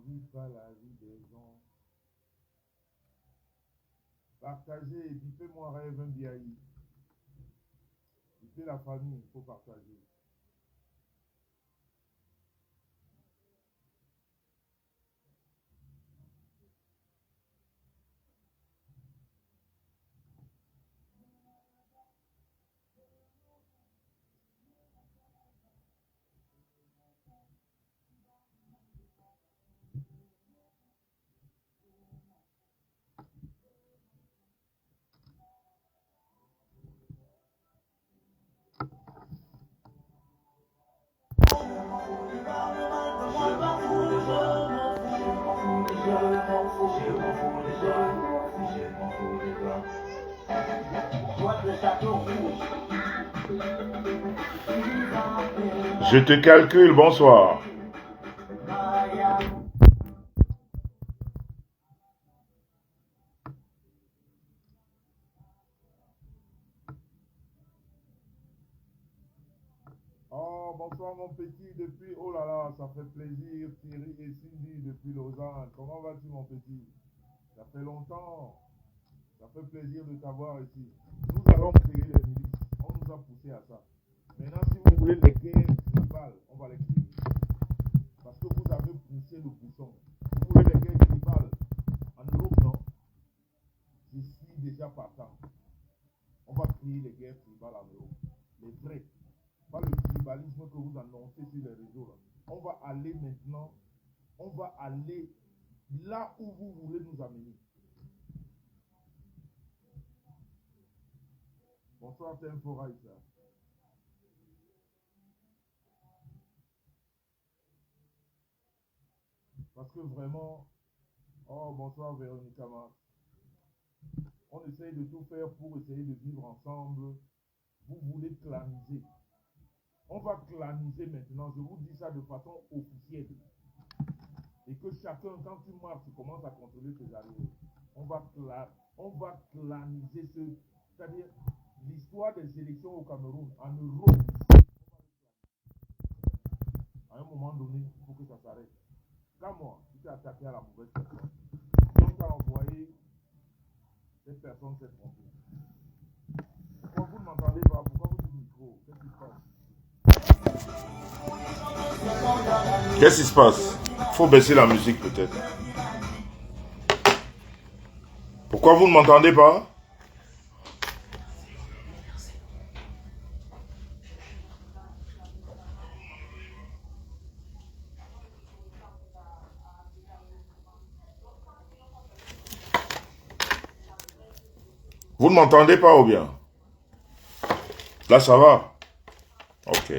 vis pas la vie des gens. Partagez, et puis fais-moi rêve un biaï. Et puis la famille, il faut partager. Je te calcule, bonsoir. Oh, bonsoir mon petit, depuis, oh là là, ça fait plaisir, Thierry et Cindy depuis Lausanne. Comment vas-tu mon petit? Ça fait longtemps, ça fait plaisir de t'avoir ici. Nous allons créer les milices, on nous a poussé à ça. Maintenant, si vous voulez les guerres tribales, on va les créer. Parce que vous avez poussé le bouchon. Vous voulez les guerres tribales en Europe, non? Je suis déjà partant. On va créer les guerres tribales en Europe. Les vrais. Pas le tribalisme que vous annoncez sur les réseaux. Là. On va aller maintenant, on va aller là où vous voulez nous amener. Bonsoir, Tempo Raïsa. Parce que vraiment, oh bonsoir Véronique Amar. On essaye de tout faire pour essayer de vivre ensemble. Vous voulez claniser. On va claniser maintenant, je vous dis ça de façon officielle. Et que chacun, quand tu marches, tu commences à contrôler tes arrières. On va claniser c'est-à-dire l'histoire des élections au Cameroun, en Europe. À un moment donné, il faut que ça s'arrête. Quand moi, tu t'es attaqué à la mauvaise personne, on t'a envoyé cette personne s'est trompée. Pourquoi vous ne m'entendez pas? Pourquoi vous dites micro? Qu'est-ce qui se passe? Qu'est-ce qui se passe? Il faut baisser la musique peut-être. Pourquoi vous ne m'entendez pas? Vous ne m'entendez pas ou bien? Là ça va? Ok.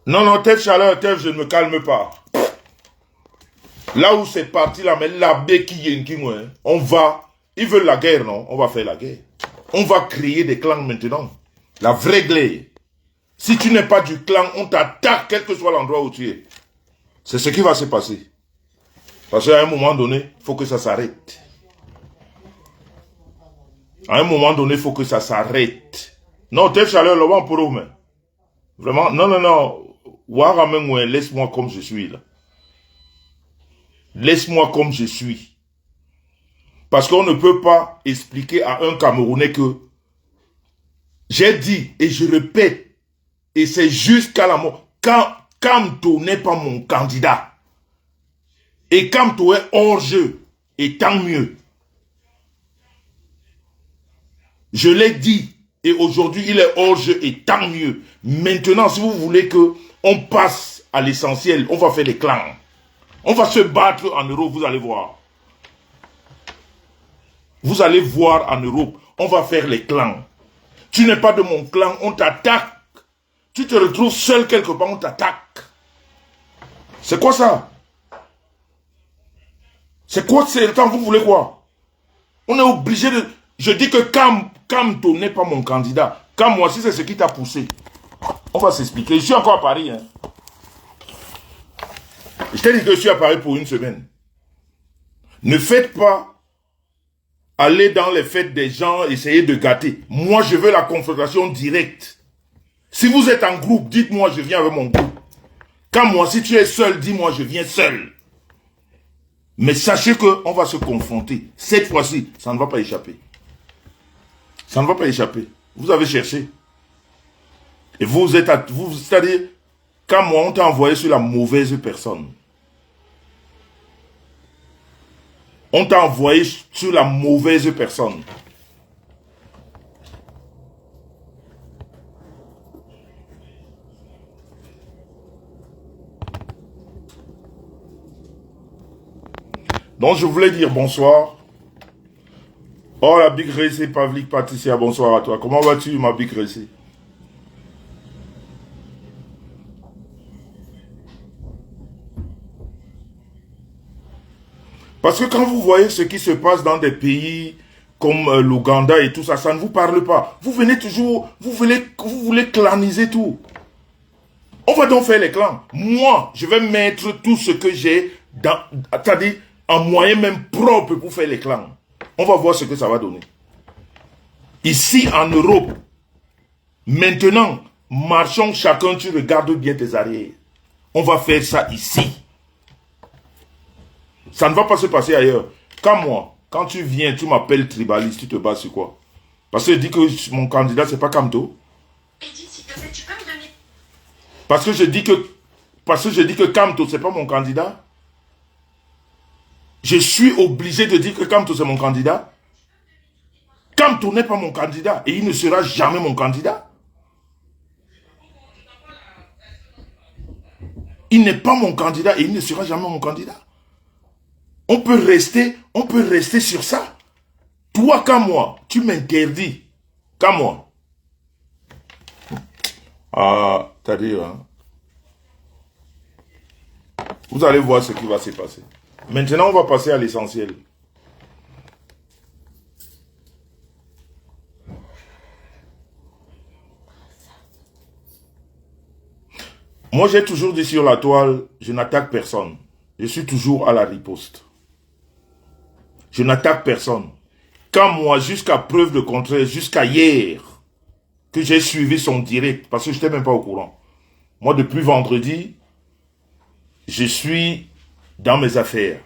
Non, non, Tev Chaleur, Tev, je ne me calme pas. Là où c'est parti, là, mais la béquille, on va, ils veulent la guerre, non? On va faire la guerre. On va créer des clans maintenant. La vraie guerre. Si tu n'es pas du clan, on t'attaque, quel que soit l'endroit où tu es. C'est ce qui va se passer. Parce qu'à un moment donné, il faut que ça s'arrête. À un moment donné, il faut que ça s'arrête. Non, Tev Chaleur, le vent pour eux, mais. Vraiment, non, non, non. Laisse-moi comme je suis, là. Laisse-moi comme je suis. Parce qu'on ne peut pas expliquer à un Camerounais que j'ai dit, et je répète, et c'est jusqu'à la mort, Kamto n'est pas mon candidat. Et Kamto est hors jeu, et tant mieux. Je l'ai dit, et aujourd'hui il est hors jeu, et tant mieux. Maintenant, si vous voulez que on passe à l'essentiel, on va faire des clans. On va se battre en Europe, vous allez voir. Vous allez voir en Europe, on va faire les clans. Tu n'es pas de mon clan, on t'attaque. Tu te retrouves seul quelque part, on t'attaque. C'est quoi ça? C'est quoi c'est le temps, vous voulez quoi? On est obligé de... Je dis que Kamto n'est pas mon candidat. Quand moi, si c'est ce qui t'a poussé, on va s'expliquer. Je suis encore à Paris. Hein. Je t'ai dit que je suis à Paris pour une semaine. Ne faites pas aller dans les fêtes des gens, essayer de gâter. Moi, je veux la confrontation directe. Si vous êtes en groupe, dites-moi, je viens avec mon groupe. Quand moi, si tu es seul, dis-moi, je viens seul. Mais sachez qu'on va se confronter. Cette fois-ci, ça ne va pas échapper. Ça ne va pas échapper. Vous avez cherché. Et vous êtes à... C'est-à-dire, quand moi, on t'a envoyé sur la mauvaise personne. On t'a envoyé sur la mauvaise personne. Donc, je voulais dire bonsoir. Oh, la Big Récé, Pavlik Patricia, bonsoir à toi. Comment vas-tu, ma Big Récé? Parce que quand vous voyez ce qui se passe dans des pays comme l'Ouganda et tout ça, ça ne vous parle pas. Vous venez toujours, vous voulez claniser tout. On va donc faire les clans. Moi, je vais mettre tout ce que j'ai, c'est-à-dire en moyen même propre pour faire les clans. On va voir ce que ça va donner. Ici, en Europe, maintenant, marchons chacun, tu regardes bien tes arrières. On va faire ça ici. Ça ne va pas se passer ailleurs. Quand moi, quand tu viens, tu m'appelles tribaliste, tu te bats sur quoi? Parce que je dis que mon candidat, c'est pas Kamto. Parce que je dis que Kamto, c'est pas mon candidat. Je suis obligé de dire que Kamto, c'est mon candidat. Kamto n'est pas mon candidat et il ne sera jamais mon candidat. Il n'est pas mon candidat et il ne sera jamais mon candidat. On peut rester sur ça. Toi, comme moi, tu m'interdis. Comme moi. Ah, c'est-à-dire, hein, vous allez voir ce qui va se passer. Maintenant, on va passer à l'essentiel. Moi, j'ai toujours dit sur la toile, je n'attaque personne. Je suis toujours à la riposte. Je n'attaque personne. Quand moi, jusqu'à preuve de contraire, jusqu'à hier, que j'ai suivi son direct, parce que je n'étais même pas au courant. Moi, depuis vendredi, je suis dans mes affaires.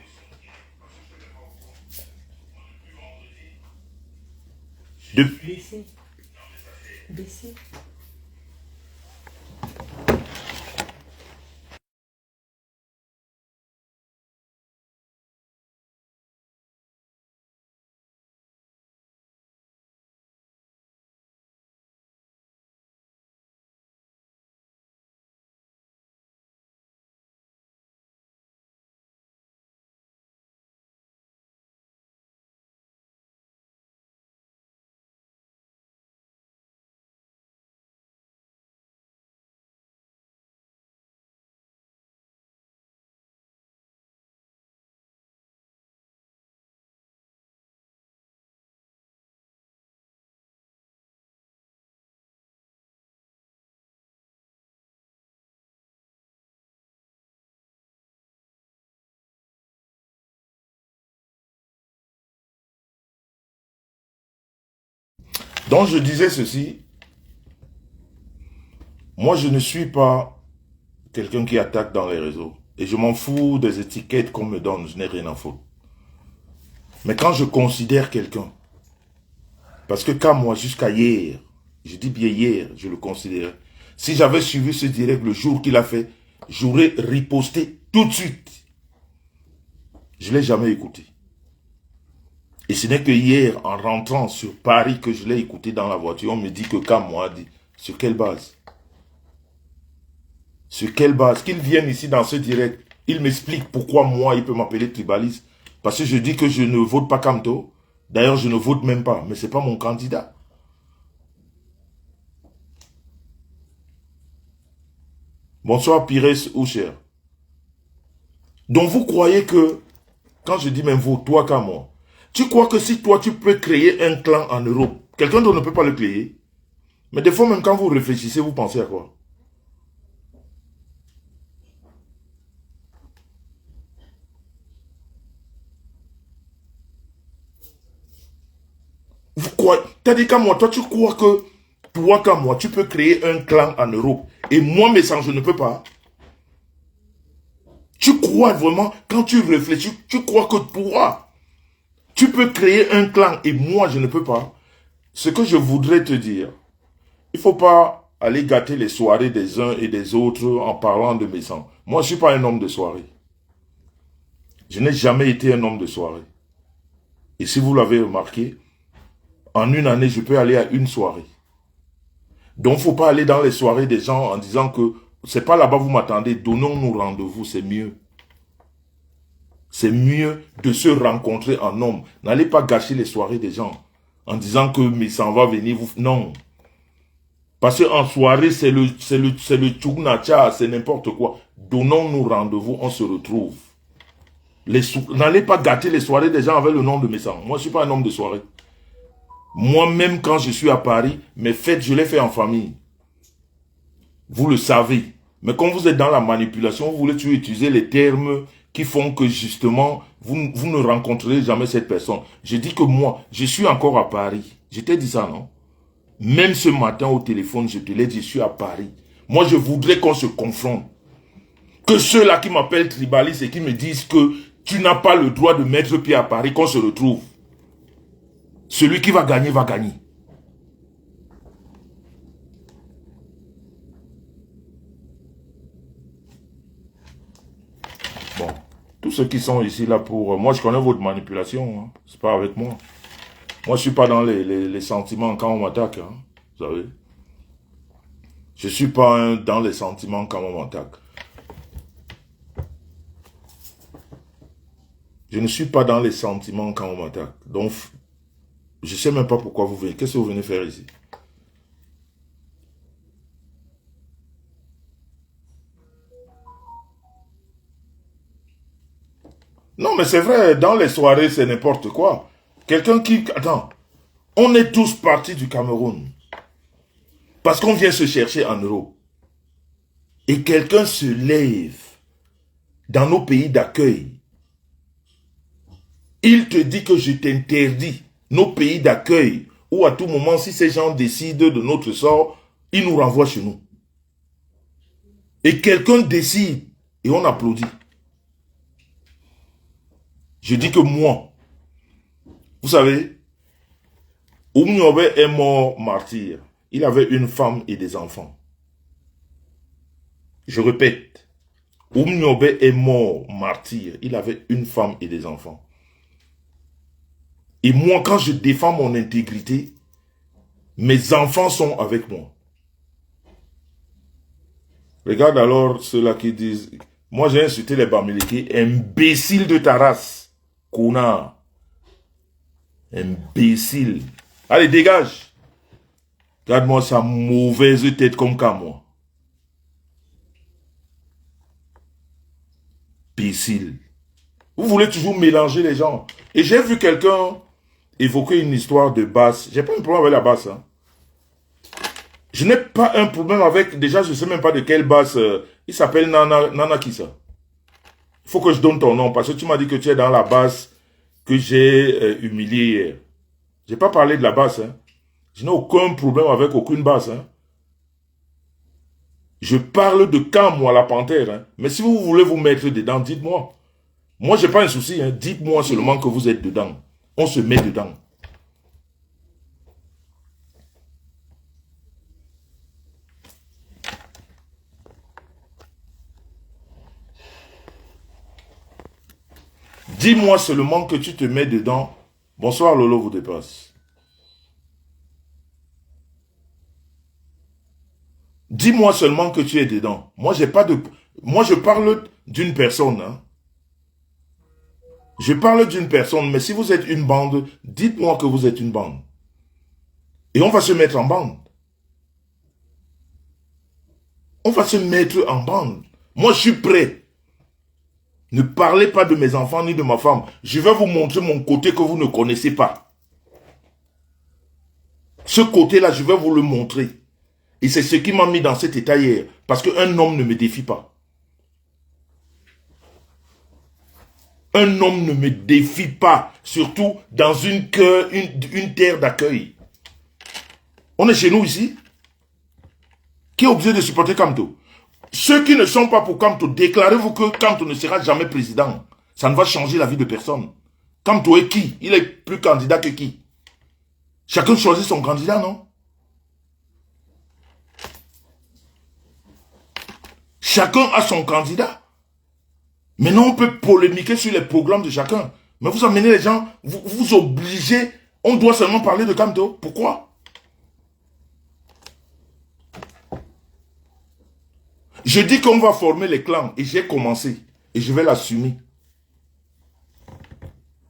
Baissez. Baissez. Donc, je disais ceci. Moi, je ne suis pas quelqu'un qui attaque dans les réseaux. Et je m'en fous des étiquettes qu'on me donne. Je n'ai rien à foutre. Mais quand je considère quelqu'un, parce que quand moi, jusqu'à hier, je dis bien hier, je le considérais. Si j'avais suivi ce direct le jour qu'il a fait, j'aurais riposté tout de suite. Je ne l'ai jamais écouté. Et ce n'est que hier, en rentrant sur Paris, que je l'ai écouté dans la voiture, on me dit que quand moi, dit, sur quelle base? Sur quelle base? Qu'il vienne ici dans ce direct, il m'explique pourquoi moi, il peut m'appeler tribaliste. Parce que je dis que je ne vote pas Kamto. D'ailleurs, je ne vote même pas, mais ce n'est pas mon candidat. Bonsoir Pires Oucher. Donc vous croyez que, quand je dis même vous, toi qu'à moi, tu crois que si toi tu peux créer un clan en Europe, quelqu'un d'autre ne peut pas le créer? Mais des fois même quand vous réfléchissez, vous pensez à quoi? Tandis qu'à moi, toi, tu crois que, toi comme moi, tu peux créer un clan en Europe. Et moi, mes sangs, je ne peux pas. Tu crois vraiment, quand tu réfléchis, tu crois que toi, tu peux créer un clan et moi, je ne peux pas. Ce que je voudrais te dire, il ne faut pas aller gâter les soirées des uns et des autres en parlant de mes sangs. Moi, je ne suis pas un homme de soirée. Je n'ai jamais été un homme de soirée. Et si vous l'avez remarqué, en une année, je peux aller à une soirée. Donc, il ne faut pas aller dans les soirées des gens en disant que c'est pas là-bas vous m'attendez, donnons-nous rendez-vous, c'est mieux. C'est mieux de se rencontrer en homme. N'allez pas gâcher les soirées des gens en disant que mais ça va venir vous. Non. Parce qu'en soirée, c'est le tchougnacha, c'est n'importe quoi. Donnons-nous rendez-vous, on se retrouve. N'allez pas gâter les soirées des gens avec le nom de mes sangs. Moi, je ne suis pas un homme de soirée. Moi-même, quand je suis à Paris, mes fêtes, je les fais en famille. Vous le savez. Mais quand vous êtes dans la manipulation, vous voulez toujours utiliser les termes qui font que justement, vous ne rencontrerez jamais cette personne. Je dis que moi, je suis encore à Paris. Je t'ai dit ça, non? Même ce matin au téléphone, je te l'ai dit, je suis à Paris. Moi, je voudrais qu'on se confronte. Que ceux-là qui m'appellent tribaliste et qui me disent que tu n'as pas le droit de mettre pied à Paris, qu'on se retrouve. Celui qui va gagner, va gagner. Bon, tous ceux qui sont ici là pour... moi, je connais votre manipulation. Hein. C'est pas avec moi. Moi, je suis pas dans les sentiments quand on m'attaque. Hein. Vous savez. Je suis pas dans les sentiments quand on m'attaque. Je ne suis pas dans les sentiments quand on m'attaque. Donc, je ne sais même pas pourquoi vous venez. Qu'est-ce que vous venez faire ici? Non, mais c'est vrai, dans les soirées, c'est n'importe quoi. Quelqu'un qui... Attends, on est tous partis du Cameroun. Parce qu'on vient se chercher en Europe. Et quelqu'un se lève dans nos pays d'accueil. Il te dit que je t'interdis nos pays d'accueil, où à tout moment, si ces gens décident de notre sort, ils nous renvoient chez nous. Et quelqu'un décide, et on applaudit. Je dis que moi, vous savez, Oumniobe est mort martyr. Il avait une femme et des enfants. Je répète, Oumniobe est mort martyr. Il avait une femme et des enfants. Et moi, quand je défends mon intégrité, mes enfants sont avec moi. Regarde alors ceux-là qui disent, moi j'ai insulté les Bamileke, imbécile de ta race, connard. Imbécile. Allez, dégage. Regarde-moi sa mauvaise tête comme qu'à moi. Imbécile. Vous voulez toujours mélanger les gens. Et j'ai vu quelqu'un évoquer une histoire de basse. J'ai pas un problème avec la basse. Hein. Je n'ai pas un problème avec... Déjà, je ne sais même pas de quelle basse. Il s'appelle Nana qui ça? Il faut que je donne ton nom. Parce que tu m'as dit que tu es dans la basse que j'ai humiliée hier. Je n'ai pas parlé de la basse. Hein. Je n'ai aucun problème avec aucune basse. Hein. Je parle de quand, moi, la panthère. Hein. Mais si vous voulez vous mettre dedans, dites-moi. Moi, je n'ai pas un souci. Hein. Dites-moi seulement que vous êtes dedans. On se met dedans. Dis-moi seulement que tu te mets dedans. Bonsoir, Lolo vous dépasse. Dis-moi seulement que tu es dedans. Moi, j'ai pas de... Moi, je parle d'une personne. Hein. Je parle d'une personne, mais si vous êtes une bande, dites-moi que vous êtes une bande. Et on va se mettre en bande. On va se mettre en bande. Moi, je suis prêt. Ne parlez pas de mes enfants ni de ma femme. Je vais vous montrer mon côté que vous ne connaissez pas. Ce côté-là, je vais vous le montrer. Et c'est ce qui m'a mis dans cet état hier. Parce qu'un homme ne me défie pas. Un homme ne me défie pas. Surtout dans une terre d'accueil. On est chez nous ici. Qui est obligé de supporter Kamto? Ceux qui ne sont pas pour Kamto, déclarez-vous que Kamto ne sera jamais président. Ça ne va changer la vie de personne. Kamto est qui? Il est plus candidat que qui? Chacun choisit son candidat, non? Chacun a son candidat. Maintenant, on peut polémiquer sur les programmes de chacun. Mais vous amenez les gens, vous obligez, on doit seulement parler de Kamto. Pourquoi? Je dis qu'on va former les clans et j'ai commencé. Et je vais l'assumer.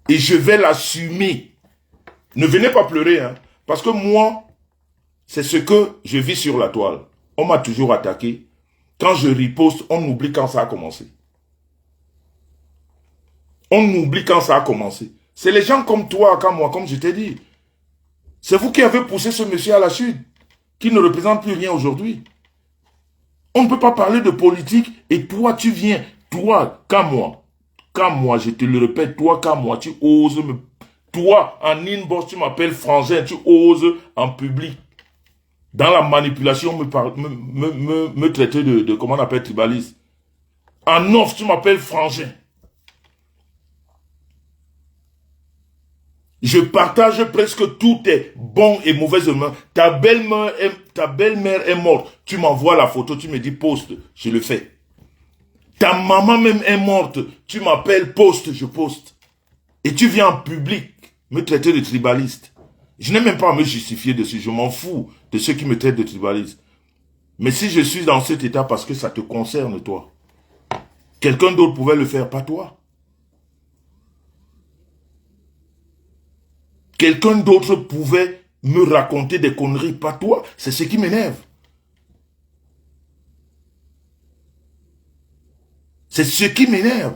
Et je vais l'assumer. Ne venez pas pleurer, hein. Parce que moi, c'est ce que je vis sur la toile. On m'a toujours attaqué. Quand je riposte, on oublie quand ça a commencé. On oublie quand ça a commencé. C'est les gens comme toi, comme moi, comme je t'ai dit. C'est vous qui avez poussé ce monsieur à la chute, qui ne représente plus rien aujourd'hui. On ne peut pas parler de politique et toi, tu viens, toi, comme moi, je te le répète, toi, comme moi, tu oses me... Toi, en inbox, tu m'appelles frangin, tu oses en public, dans la manipulation, me traiter de comment on appelle, tribaliste. En off, tu m'appelles frangin. Je partage presque toutes tes bonnes et mauvaises mains. Ta belle-mère est morte. Tu m'envoies la photo, tu me dis poste, je le fais. Ta maman même est morte. Tu m'appelles poste, je poste. Et tu viens en public me traiter de tribaliste. Je n'ai même pas à me justifier dessus. Je m'en fous de ceux qui me traitent de tribaliste. Mais si je suis dans cet état parce que ça te concerne, toi. Quelqu'un d'autre pouvait le faire, pas toi. Quelqu'un d'autre pouvait me raconter des conneries, pas toi. C'est ce qui m'énerve. C'est ce qui m'énerve.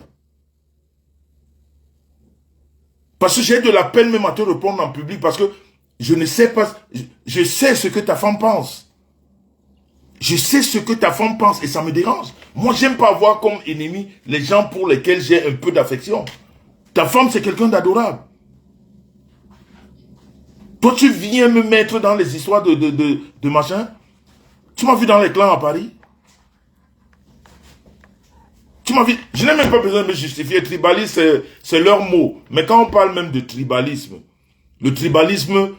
Parce que j'ai de la peine même à te répondre en public parce que je ne sais pas, je sais ce que ta femme pense. Je sais ce que ta femme pense et ça me dérange. Moi, j'aime pas avoir comme ennemi les gens pour lesquels j'ai un peu d'affection. Ta femme, c'est quelqu'un d'adorable. Toi, tu viens me mettre dans les histoires de machin. Tu m'as vu dans les clans à Paris. Tu m'as vu. Je n'ai même pas besoin de me justifier. Tribalisme, c'est leur mot. Mais quand on parle même de tribalisme, le tribalisme,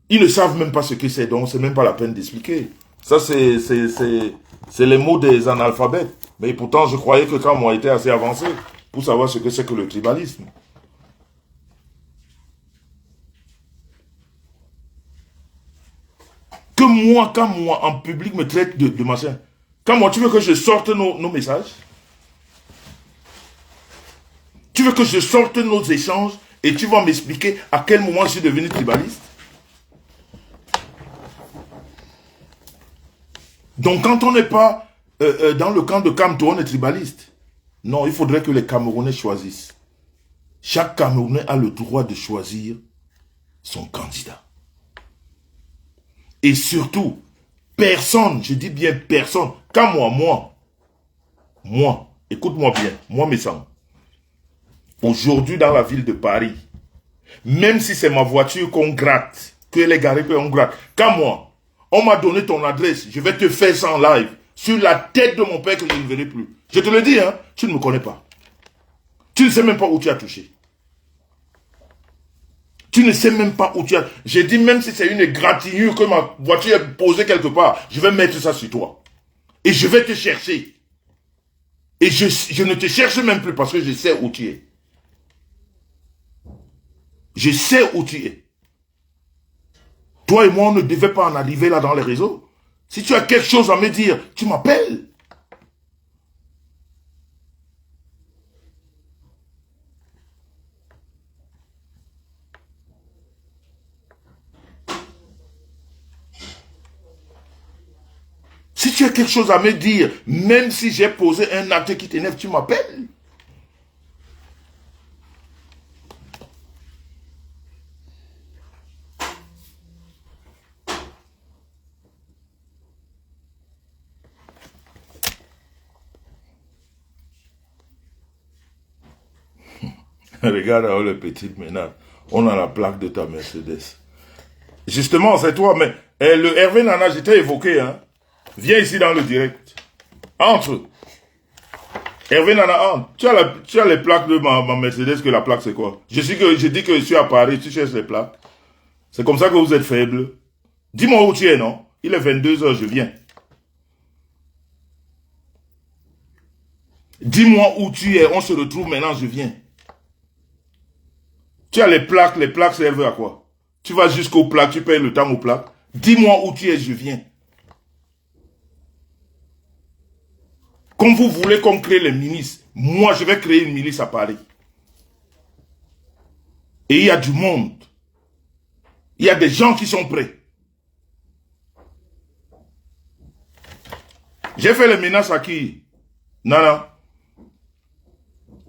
ils ne savent même pas ce que c'est. Donc, c'est même pas la peine d'expliquer. Ça, c'est les mots des analphabètes. Mais pourtant, je croyais que quand moi, j'étais assez avancé pour savoir ce que c'est que le tribalisme. Que moi, quand moi, en public, me traite de machin. Quand moi, tu veux que je sorte nos messages? Tu veux que je sorte nos échanges et tu vas m'expliquer à quel moment je suis devenu tribaliste? Donc quand on n'est pas dans le camp de Kamto, on est tribaliste. Non, il faudrait que les Camerounais choisissent. Chaque Camerounais a le droit de choisir son candidat. Et surtout, personne, je dis bien personne, quand moi, écoute-moi bien, moi mes sangs. Aujourd'hui, dans la ville de Paris, même si c'est ma voiture qu'on gratte, qu'elle est garée, qu'on gratte, quand moi, on m'a donné ton adresse, je vais te faire ça en live, sur la tête de mon père que je ne verrai plus. Je te le dis, hein, tu ne me connais pas. Tu ne sais même pas où tu as touché. Tu ne sais même pas où tu as... J'ai dit, même si c'est une égratignure que ma voiture est posée quelque part, je vais mettre ça sur toi. Et je vais te chercher. Et je ne te cherche même plus parce que je sais où tu es. Je sais où tu es. Toi et moi, on ne devait pas en arriver là dans les réseaux. Si tu as quelque chose à me dire, tu m'appelles. Si tu as quelque chose à me dire, même si j'ai posé un acte qui t'énerve, tu m'appelles. Regarde le petit maintenant. On a la plaque de ta Mercedes. Justement, c'est toi, mais le Hervé Nana, j'étais évoqué, hein. Viens ici dans le direct. Entre. Hervé Nana, entre. Tu as les plaques de ma Mercedes, que la plaque c'est quoi? Je dis que je suis à Paris, tu cherches les plaques. C'est comme ça que vous êtes faible. Dis-moi où tu es, non? Il est 22h, je viens. Dis-moi où tu es, on se retrouve maintenant, je viens. Tu as les plaques servent à quoi? Tu vas jusqu'aux plaques, tu payes le temps aux plaques. Dis-moi où tu es, je viens. Comme vous voulez qu'on crée les milices, moi je vais créer une milice à Paris. Et il y a du monde. Il y a des gens qui sont prêts. J'ai fait les menaces à qui? Nana.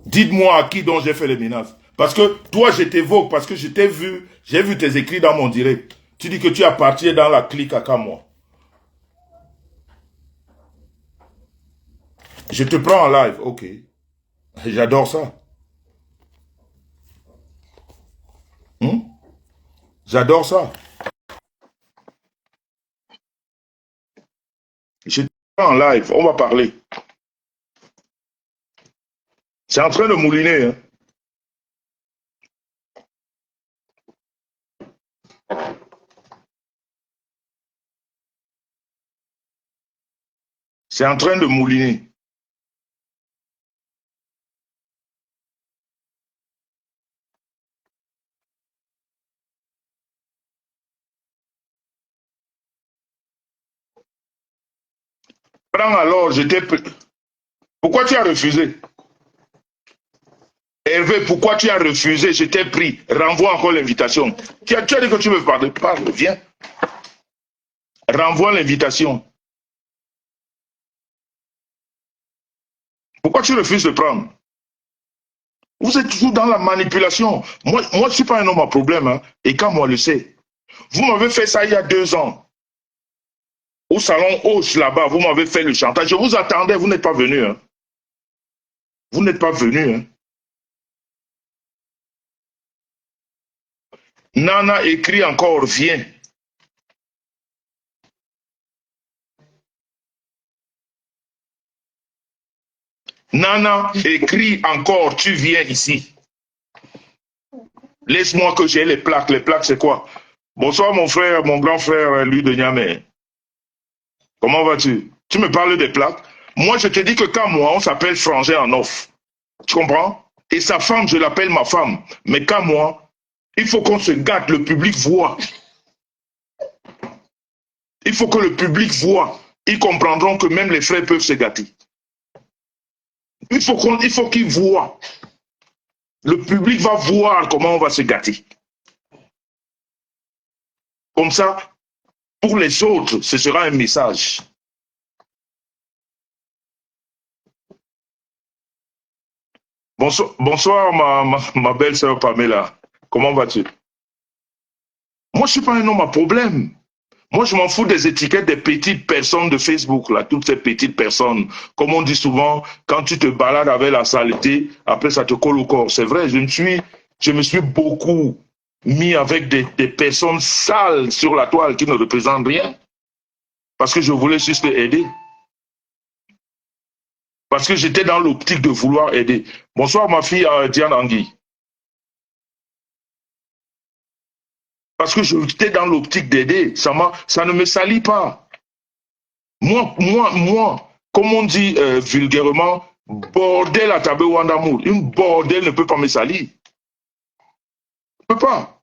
Dites-moi à qui dont j'ai fait les menaces. Parce que toi, je t'évoque, parce que je t'ai vu, j'ai vu tes écrits dans mon direct. Tu dis que tu appartiens dans la clique à moi. Je te prends en live, ok. J'adore ça. J'adore ça. Je te prends en live, on va parler. C'est en train de mouliner, hein. C'est en train de mouliner. Prends alors, je t'ai... Pourquoi tu as refusé? Hervé, pourquoi tu as refusé? Je t'ai pris. Renvoie encore l'invitation. Tu as dit que tu veux parler. Parle, viens. Renvoie l'invitation. Pourquoi tu refuses de prendre? Vous êtes toujours dans la manipulation. Moi je ne suis pas un homme à problème. Hein, et quand moi le sais. Vous m'avez fait ça il y a 2 ans. Au salon Hoche, là-bas, vous m'avez fait le chantage. Je vous attendais, vous n'êtes pas venu. Hein. Vous n'êtes pas venu. Hein. Nana écrit encore, viens. Nana écrit encore, tu viens ici. Laisse-moi que j'ai les plaques. Les plaques, c'est quoi? Bonsoir, mon frère, mon grand frère, lui de Niamey. Comment vas-tu? Tu me parles des plaques? Moi, je te dis que quand moi, on s'appelle Frangin en off. Tu comprends? Et sa femme, je l'appelle ma femme. Mais quand moi, il faut qu'on se gâte, le public voit. Il faut que le public voit. Ils comprendront que même les frères peuvent se gâter. Il faut qu'ils voient. Le public va voir comment on va se gâter. Comme ça, pour les autres, ce sera un message. Bonsoir ma belle sœur Pamela. Comment vas-tu? Moi, je ne suis pas un homme à problème. Moi, je m'en fous des étiquettes des petites personnes de Facebook, là, toutes ces petites personnes. Comme on dit souvent, quand tu te balades avec la saleté, après ça te colle au corps. C'est vrai, je me suis beaucoup mis avec des personnes sales sur la toile qui ne représentent rien. Parce que je voulais juste aider. Parce que j'étais dans l'optique de vouloir aider. Bonsoir ma fille Diane Angui. Parce que j'étais dans l'optique d'aider. Ça ne me salit pas. Moi, comme on dit vulgairement, bordel à Tabé Wandamour. Une bordel ne peut pas me salir. Ne peut pas.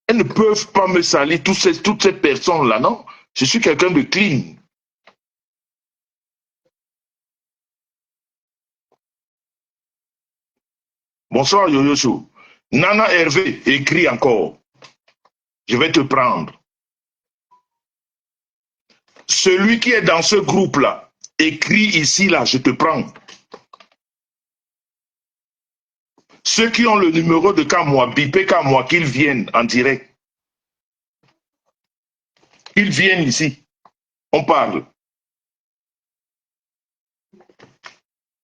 Elles ne peuvent pas me salir, toutes ces personnes-là, non. Je suis quelqu'un de clean. Bonsoir Yo-Yo Show. Nana Hervé écrit encore. Je vais te prendre. Celui qui est dans ce groupe-là, écrit ici, là, je te prends. Ceux qui ont le numéro de Kamwa, bipé Kamwa, qu'ils viennent en direct. Qu'ils viennent ici. On parle.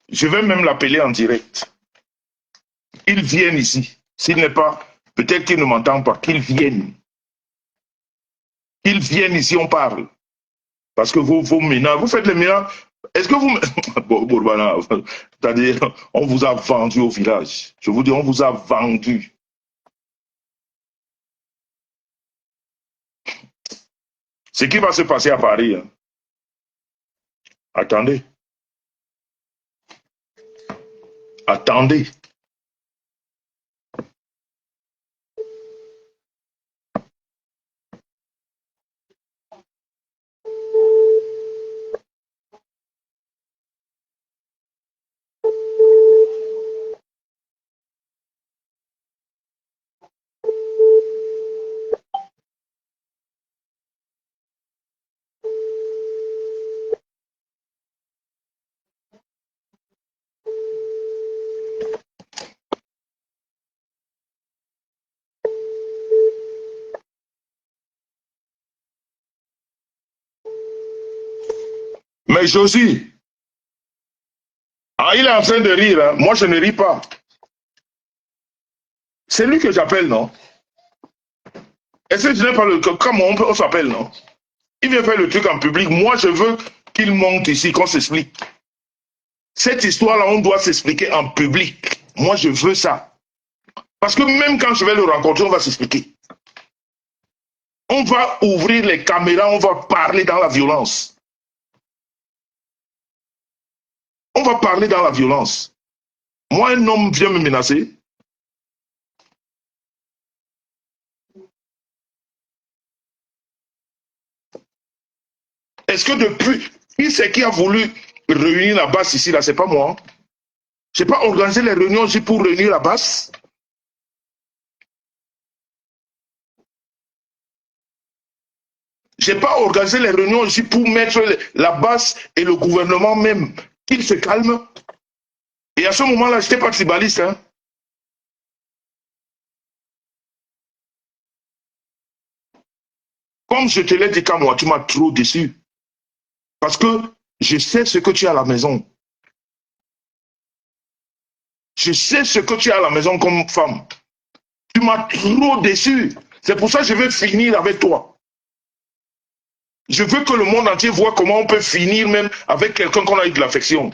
Je vais même l'appeler en direct. Qu'ils viennent ici. S'il n'est pas, peut-être qu'il ne m'entend pas, qu'ils viennent. Qu'ils viennent ici, on parle. Parce que vos ménages, vous faites les ménages. Est-ce que vous... Bon, voilà. C'est-à-dire, on vous a vendu au village. Je vous dis, on vous a vendu. Ce qui va se passer à Paris, hein. Attendez. Attendez. Mais Josie, ah, il est en train de rire, hein. Moi je ne ris pas. C'est lui que j'appelle, non? Est-ce que je n'ai pas le... Comment on s'appelle, non? Il vient faire le truc en public. Moi, je veux qu'il monte ici, qu'on s'explique. Cette histoire-là, on doit s'expliquer en public. Moi, je veux ça. Parce que même quand je vais le rencontrer, on va s'expliquer. On va ouvrir les caméras, on va parler dans la violence. On va parler dans la violence. Moi, un homme vient me menacer. Est-ce que depuis, qui c'est qui a voulu réunir la base ici, là? C'est pas moi. Je n'ai pas organisé les réunions ici pour réunir la base. Je n'ai pas organisé les réunions ici pour mettre la base et le gouvernement même, qu'il se calme. Et à ce moment-là, je n'étais pas tribaliste, hein. Comme je te l'ai dit qu'à moi, tu m'as trop déçu. Parce que je sais ce que tu as à la maison. Je sais ce que tu as à la maison comme femme. Tu m'as trop déçu. C'est pour ça que je veux finir avec toi. Je veux que le monde entier voit comment on peut finir même avec quelqu'un qu'on a eu de l'affection.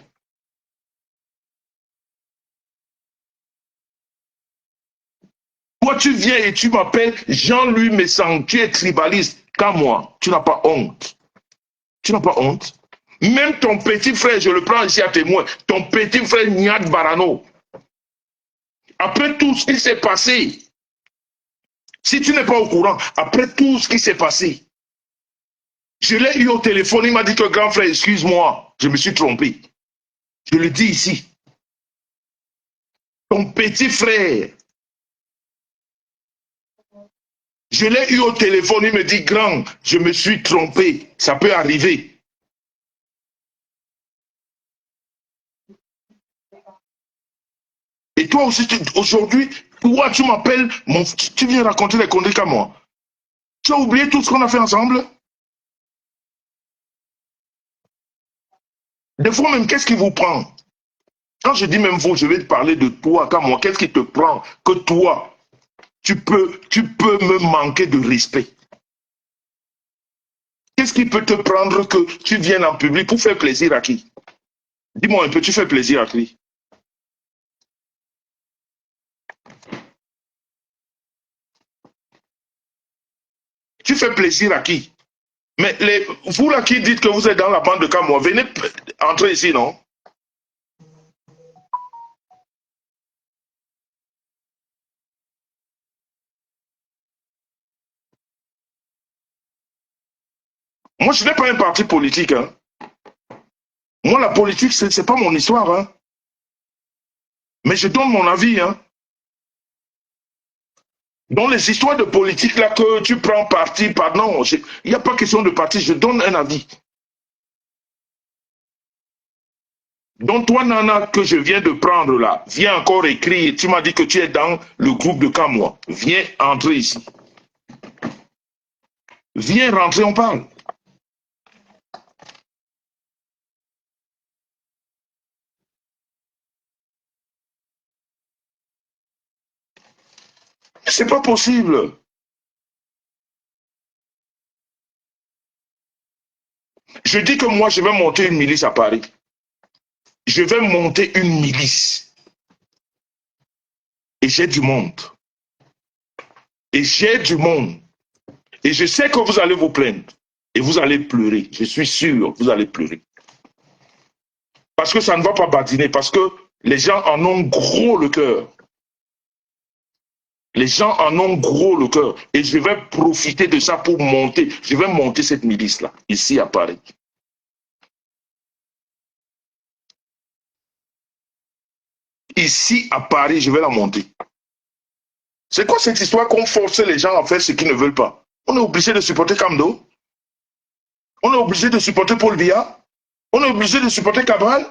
Toi, tu viens et tu m'appelles Jean-Louis Messang. Tu es tribaliste. Qu'à moi, tu n'as pas honte. Tu n'as pas honte. Même ton petit frère, je le prends ici à témoin, ton petit frère Niad Barano, après tout ce qui s'est passé, si tu n'es pas au courant, après tout ce qui s'est passé, je l'ai eu au téléphone, il m'a dit que grand frère, excuse-moi, je me suis trompé. Je le dis ici. Ton petit frère, je l'ai eu au téléphone, il me dit grand, je me suis trompé, ça peut arriver. Et toi aussi, aujourd'hui, toi, tu m'appelles, tu viens raconter les conneries qu'à moi. Tu as oublié tout ce qu'on a fait ensemble? Des fois même, qu'est-ce qui vous prend? Quand je dis même vous, je vais te parler de toi, qu'à moi, qu'est-ce qui te prend que toi, tu peux me manquer de respect? Qu'est-ce qui peut te prendre que tu viennes en public pour faire plaisir à qui? Dis-moi un peu, tu fais plaisir à qui? Tu fais plaisir à qui? Mais vous là qui dites que vous êtes dans la bande de Kamoa, venez entrer ici, non? Moi, je n'ai pas un parti politique, hein. Moi, la politique, ce n'est pas mon histoire, hein. Mais je donne mon avis, hein. Dans les histoires de politique, là, que tu prends parti, non, il n'y a pas question de parti, je donne un avis. Donc, toi, Nana, que je viens de prendre là, viens encore écrire. Tu m'as dit que tu es dans le groupe de Kamoa. Viens entrer ici. Viens rentrer, on parle. C'est pas possible. Je dis que moi, je vais monter une milice à Paris. Je vais monter une milice. Et j'ai du monde. Et j'ai du monde. Et je sais que vous allez vous plaindre. Et vous allez pleurer. Je suis sûr, vous allez pleurer. Parce que ça ne va pas badiner. Parce que les gens en ont gros le cœur. Les gens en ont gros le cœur. Et je vais profiter de ça pour monter. Je vais monter cette milice-là, ici à Paris. Ici à Paris, je vais la monter. C'est quoi cette histoire qu'on force les gens à faire ce qu'ils ne veulent pas? On est obligé de supporter Kamdo. On est obligé de supporter Paul Biya. On est obligé de supporter Cabral.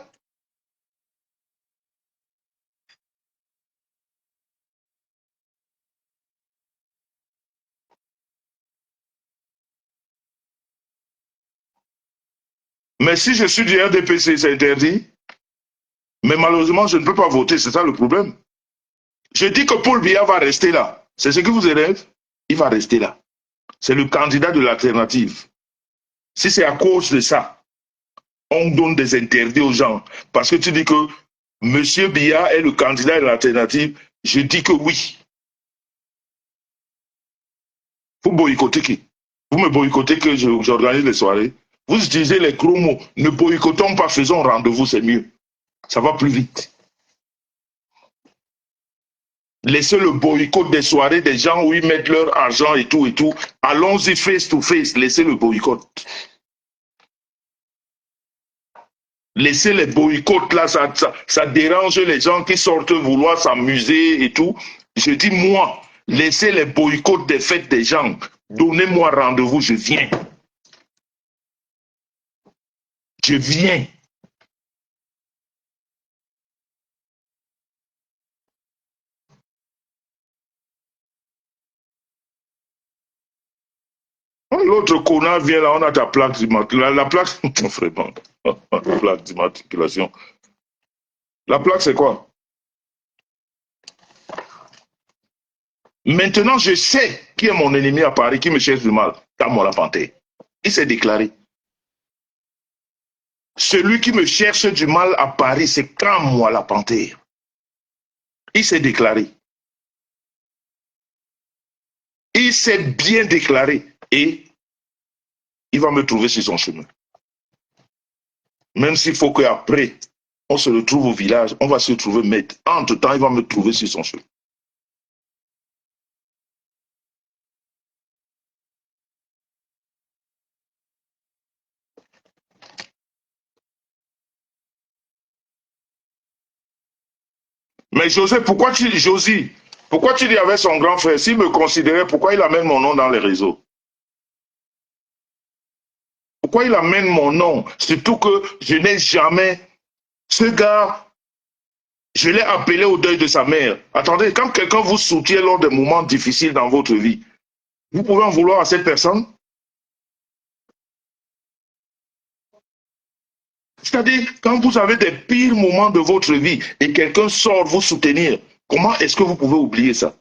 Mais si je suis du RDPC, c'est interdit. Mais malheureusement, je ne peux pas voter. C'est ça le problème. Je dis que Paul Biya va rester là. C'est ce qui vous élève. Il va rester là. C'est le candidat de l'alternative. Si c'est à cause de ça, on donne des interdits aux gens. Parce que tu dis que M. Biya est le candidat de l'alternative. Je dis que oui. Vous boycottez qui? Vous me boycottez que j'organise les soirées. Vous utilisez les gros mots. Ne boycottons pas, faisons rendez-vous, c'est mieux. Ça va plus vite. Laissez le boycott des soirées des gens où ils mettent leur argent et tout et tout. Allons-y face to face. Laissez le boycott. Laissez les boycotts là, ça dérange les gens qui sortent vouloir s'amuser et tout. Je dis moi, laissez les boycotts des fêtes des gens. Donnez-moi rendez-vous, je viens. Je viens. L'autre connard vient là, on a ta plaque d'immatriculation. La plaque, vraiment, la plaque d'immatriculation. La plaque, c'est quoi? Maintenant, je sais qui est mon ennemi à Paris, qui me cherche du mal. Tamola Panthère. Il s'est déclaré. Celui qui me cherche du mal à Paris, c'est Kamwa la Panthère. Il s'est déclaré. Il s'est bien déclaré. Et il va me trouver sur son chemin. Même s'il faut qu'après, on se retrouve au village, on va se trouver maître. Entre-temps, il va me trouver sur son chemin. Mais José, pourquoi tu dis avec son grand frère, s'il me considérait, pourquoi il amène mon nom dans les réseaux? Pourquoi il amène mon nom? Surtout que je n'ai jamais... Ce gars, je l'ai appelé au deuil de sa mère. Attendez, quand quelqu'un vous soutient lors des moments difficiles dans votre vie, vous pouvez en vouloir à cette personne? C'est-à-dire, quand vous avez des pires moments de votre vie et quelqu'un sort vous soutenir, comment est-ce que vous pouvez oublier ça?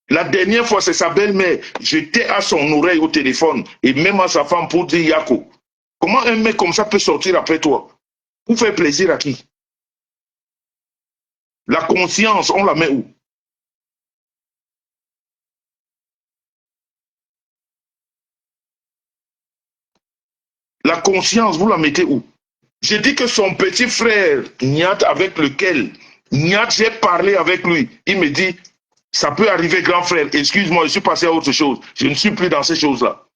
La dernière fois, c'est sa belle-mère. J'étais à son oreille au téléphone et même à sa femme pour dire Yako. Comment un mec comme ça peut sortir après toi? Pour faire plaisir à qui? La conscience, on la met où? La conscience, vous la mettez où? Je dis que son petit frère, Niat, avec lequel Niat, j'ai parlé avec lui, il me dit, ça peut arriver, grand frère, excuse-moi, je suis passé à autre chose. Je ne suis plus dans ces choses-là.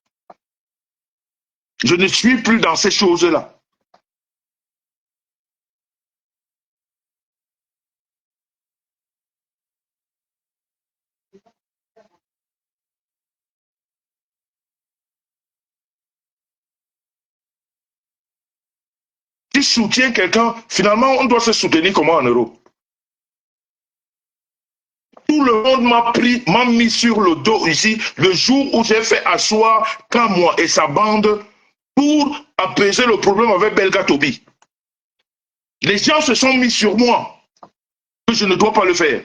Je ne suis plus dans ces choses-là. Tu soutiens quelqu'un, finalement, on doit se soutenir comment en Europe? Tout le monde m'a mis sur le dos ici le jour où j'ai fait asseoir Kamwa et sa bande pour apaiser le problème avec Belga Tobi. Les gens se sont mis sur moi que je ne dois pas le faire.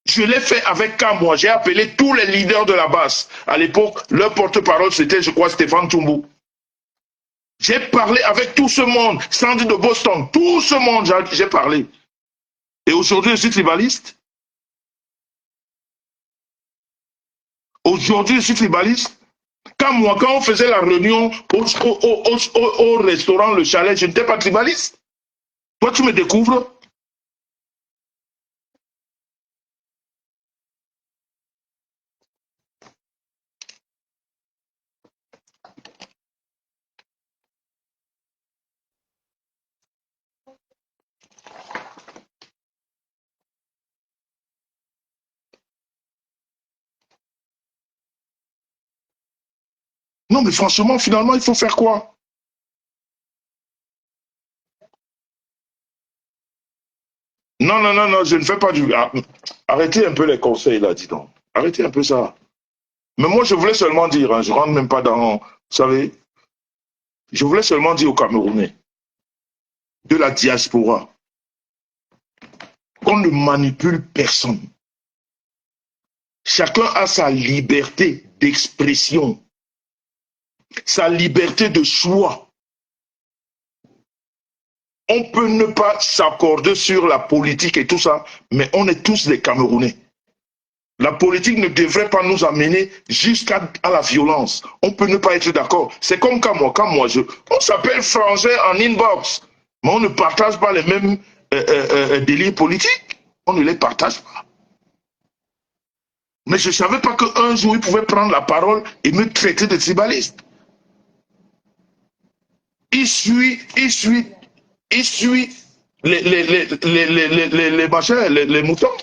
Je l'ai fait avec moi. J'ai appelé tous les leaders de la base. À l'époque, leur porte-parole, c'était, je crois, Stéphane Toumbo. J'ai parlé avec tout ce monde. Sandy de Boston, tout ce monde, j'ai parlé. Et aujourd'hui, je suis tribaliste. Aujourd'hui, je suis tribaliste. Quand on faisait la réunion au restaurant, le chalet, je n'étais pas tribaliste. Toi, tu me découvres. Non, mais franchement, finalement, il faut faire quoi? Non, non, non, non, je ne fais pas du... Arrêtez un peu les conseils, là, dis donc. Arrêtez un peu ça. Mais moi, je voulais seulement dire, hein, je ne rentre même pas dans... Vous savez, je voulais seulement dire aux Camerounais, de la diaspora, qu'on ne manipule personne. Chacun a sa liberté d'expression, sa liberté de choix. On peut ne pas s'accorder sur la politique et tout ça, mais on est tous des Camerounais. La politique ne devrait pas nous amener jusqu'à la violence. On peut ne pas être d'accord. C'est comme quand moi, on s'appelle français en inbox, mais on ne partage pas les mêmes délires politiques. On ne les partage pas. Mais je ne savais pas qu'un jour, il pouvait prendre la parole et me traiter de tribaliste. Il suit les machins, les moutons.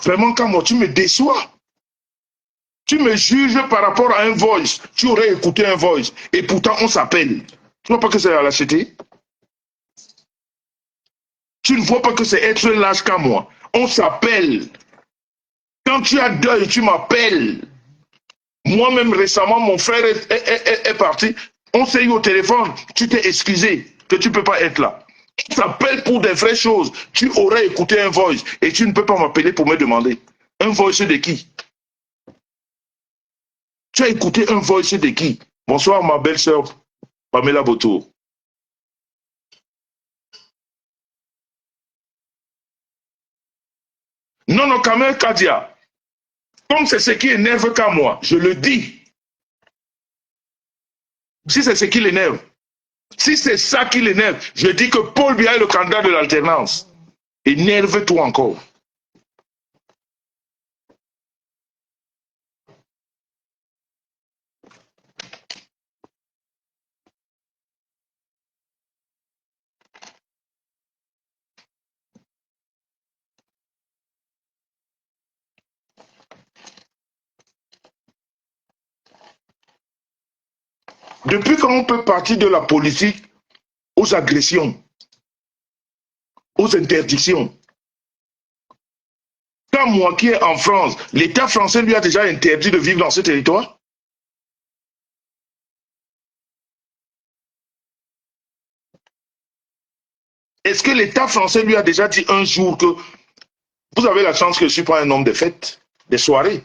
Vraiment, quand moi, tu me déçois. Tu me juges par rapport à un voice. Tu aurais écouté un voice. Et pourtant, on s'appelle. Tu ne vois pas que c'est à l'acheter? Tu ne vois pas que c'est être lâche qu'à moi. On s'appelle. Quand tu as deuil, tu m'appelles. Moi-même, récemment, mon frère est parti. On s'est eu au téléphone. Tu t'es excusé que tu ne peux pas être là. On s'appelle pour des vraies choses. Tu aurais écouté un voice et tu ne peux pas m'appeler pour me demander. Un voice de qui? Tu as écouté un voice de qui? Bonsoir, ma belle-sœur, Pamela Botour. Non, non, Kamel Kadia. Comme c'est ce qui énerve qu'à moi, je le dis. Si c'est ce qui l'énerve, si c'est ça qui l'énerve, je dis que Paul Biya est le candidat de l'alternance. Énerve-toi encore. Depuis quand on peut partir de la politique aux agressions, aux interdictions? Quand moi qui est en France, l'État français lui a déjà interdit de vivre dans ce territoire? Est-ce que l'État français lui a déjà dit un jour que vous avez la chance que je ne suis pas un homme de fête, des soirées?